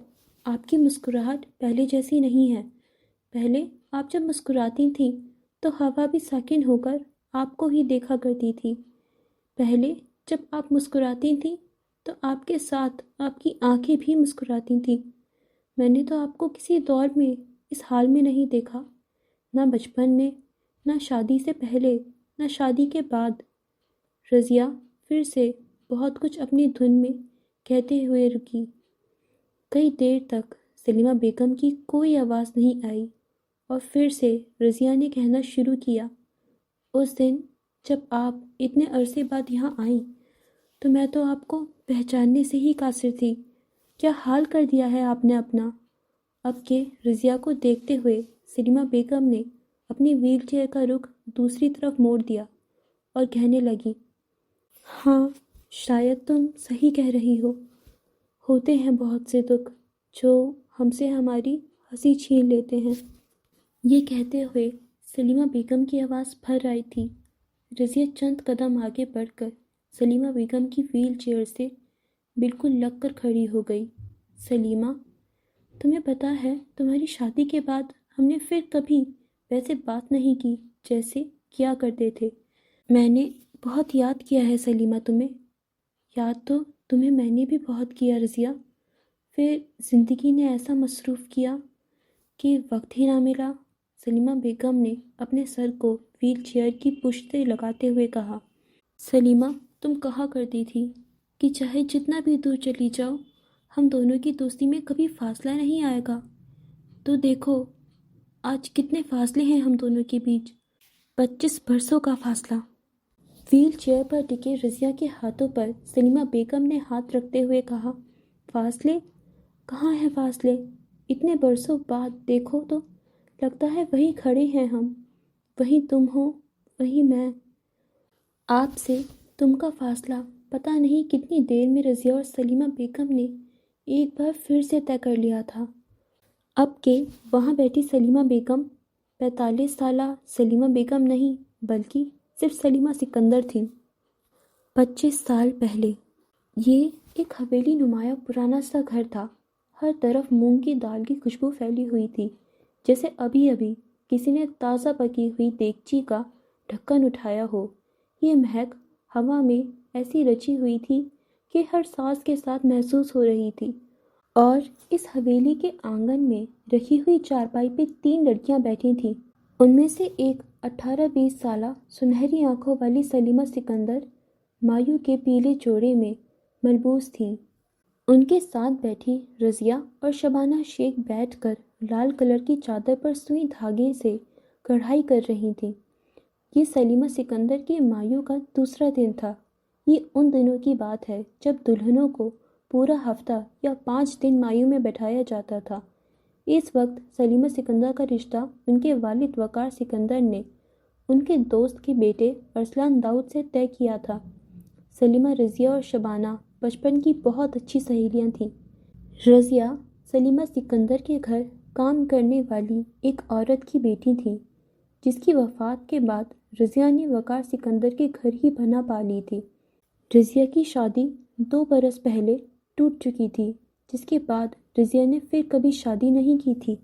آپ کی مسکراہٹ پہلے جیسی نہیں ہے۔ پہلے آپ جب مسکراتی تھیں تو ہوا بھی ساکن ہو کر آپ کو ہی دیکھا کرتی تھی۔ پہلے جب آپ مسکراتی تھیں تو آپ کے ساتھ آپ کی آنکھیں بھی مسکراتی تھیں۔ میں نے تو آپ کو کسی دور میں اس حال میں نہیں دیکھا، نہ بچپن میں، نہ شادی سے پہلے، نہ شادی کے بعد۔ رضیہ پھر سے بہت کچھ اپنی دھن میں کہتے ہوئے رکی۔ کئی دیر تک سلیمہ بیگم کی کوئی آواز نہیں آئی، اور پھر سے رضیہ نے کہنا شروع کیا، اس دن جب آپ اتنے عرصے بعد یہاں آئیں تو میں تو آپ کو پہچاننے سے ہی قاصر تھی۔ کیا حال کر دیا ہے آپ نے اپنا؟ اب کے رضیہ کو دیکھتے ہوئے سلیمہ بیگم نے اپنی ویل چیئر کا رخ دوسری طرف موڑ دیا اور کہنے لگی، ہاں، شاید تم صحیح کہہ رہی ہو۔ ہوتے ہیں بہت سے دکھ جو ہم سے ہماری ہنسی چھین لیتے ہیں۔ یہ کہتے ہوئے سلیمہ بیگم کی آواز پھر آئی تھی۔ رضیہ چند قدم آگے بڑھ کر سلیمہ بیگم کی ویل چیئر سے بالکل لگ کر کھڑی ہو گئی۔ سلیمہ، تمہیں پتہ ہے تمہاری شادی کے بعد ہم نے پھر کبھی ویسے بات نہیں کی جیسے کیا کرتے تھے۔ میں نے بہت یاد کیا ہے سلیمہ تمہیں۔ یاد تو تمہیں میں نے بھی بہت کیا رضیہ، پھر زندگی نے ایسا مصروف کیا کہ وقت ہی نہ ملا۔ سلیمہ بیگم نے اپنے سر کو ویل چیئر کی پشت سے لگاتے ہوئے کہا، سلیمہ، تم کہا کرتی تھی کہ چاہے جتنا بھی دور چلی جاؤ، ہم دونوں کی دوستی میں کبھی فاصلہ نہیں آئے گا۔ تو دیکھو آج کتنے فاصلے ہیں ہم دونوں کے بیچ، 25 برسوں کا فاصلہ۔ ویل چیئر پر ٹکے رضیہ کے ہاتھوں پر سلیمہ بیگم نے ہاتھ رکھتے ہوئے کہا، فاصلے؟ کہاں ہے فاصلے؟ اتنے برسوں بعد دیکھو تو لگتا ہے وہیں کھڑے ہیں ہم، وہیں تم ہو، وہیں میں۔ آپ سے تم کا فاصلہ پتہ نہیں کتنی دیر میں رضیہ اور سلیمہ بیگم نے ایک بار پھر سے طے کر لیا تھا۔ اب کہ وہاں بیٹھی سلیمہ بیگم 45 سالہ سلیمہ بیگم نہیں بلکہ صرف سلیمہ سکندر تھیں۔ 25 سال پہلے یہ ایک حویلی نمایاں پرانا سا گھر تھا۔ ہر طرف مونگ کی دال کی خوشبو پھیلی ہوئی تھی، جیسے ابھی ابھی کسی نے تازہ پکی ہوئی دیگچی کا ڈھکن اٹھایا ہو۔ یہ مہک ہوا میں ایسی رچی ہوئی تھی کہ ہر سانس کے ساتھ محسوس ہو رہی تھی۔ اور اس حویلی کے آنگن میں رکھی ہوئی چارپائی پہ 3 لڑکیاں بیٹھی تھیں۔ ان میں سے ایک 18-20 سالہ سنہری آنکھوں والی سلیمہ سکندر مایو کے پیلے جوڑے میں ملبوس تھیں۔ ان کے ساتھ بیٹھی رضیہ اور شبانہ شیخ بیٹھ کر لال کلر کی چادر پر سوئی دھاگے سے کڑھائی کر رہی تھیں۔ یہ سلیمہ سکندر کے مایو کا دوسرا دن تھا۔ یہ ان دنوں کی بات ہے جب دلہنوں کو پورا ہفتہ یا 5 دن مایو میں بٹھایا جاتا تھا۔ اس وقت سلیمہ سکندر کا رشتہ ان کے والد وقار سکندر نے ان کے دوست کے بیٹے ارسلان داؤد سے طے کیا تھا۔ سلیمہ رضیہ اور شبانہ بچپن کی بہت اچھی سہیلیاں تھیں۔ رضیہ سلیمہ سکندر کے گھر کام کرنے والی ایک عورت کی بیٹی تھی، جس کی وفات کے بعد رضیہ نے وقار سکندر کے گھر ہی پناہ پا لی تھی۔ رضیہ کی شادی 2 برس پہلے ٹوٹ چکی تھی، جس کے بعد رضیہ نے پھر کبھی شادی نہیں کی تھی۔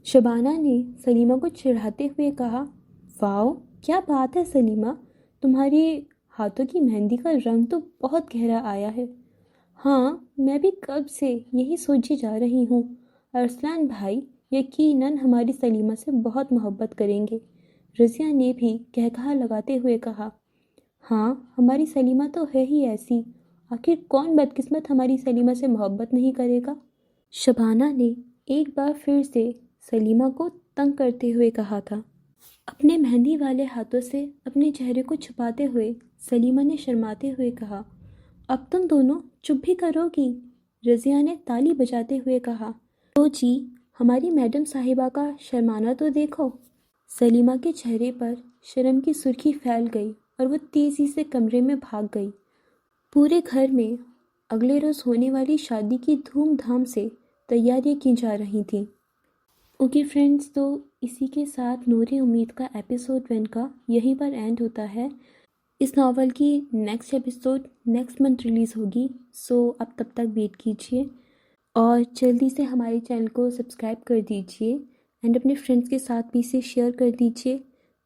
شبانہ نے سلیمہ کو چڑھاتے ہوئے کہا، واؤ کیا بات ہے سلیمہ، تمہاری ہاتھوں کی مہندی کا رنگ تو بہت گہرا آیا ہے۔ ہاں میں بھی کب سے یہی سوچی جا رہی ہوں، ارسلان بھائی یقیناً ہماری سلیمہ سے بہت محبت کریں گے۔ رضیہ نے بھی کہکہا لگاتے ہوئے کہا، ہاں ہماری سلیمہ تو ہے ہی ایسی، آخر کون بدقسمت ہماری سلیمہ سے محبت نہیں کرے گا۔ شبانہ نے ایک بار پھر سے سلیمہ کو تنگ کرتے ہوئے کہا تھا۔ اپنے مہندی والے ہاتھوں سے اپنے چہرے کو چھپاتے ہوئے سلیمہ نے شرماتے ہوئے کہا، اب تم دونوں چپ بھی کرو گی؟ رضیہ نے تالی بجاتے ہوئے کہا، تو جی ہماری میڈم صاحبہ کا شرمانا تو دیکھو۔ سلیمہ کے چہرے پر شرم کی سرخی پھیل گئی اور وہ تیزی سے کمرے میں بھاگ گئی۔ پورے گھر میں اگلے روز ہونے والی شادی کی دھوم دھام سے تیاریاں کی جا رہی تھیں۔ اوکے فرینڈز، تو اسی کے ساتھ نور امید کا ایپیسوڈ 1 کا یہیں پر اینڈ ہوتا ہے۔ اس ناول کی next episode next month release ہوگی، سو اب تب تک ویٹ کیجیے اور جلدی سے ہمارے چینل کو سبسکرائب کر دیجیے اینڈ اپنے فرینڈس کے ساتھ بھی اسے شیئر کر دیجیے۔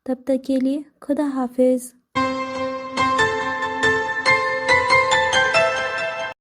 تب تک کے لیے خدا حافظ۔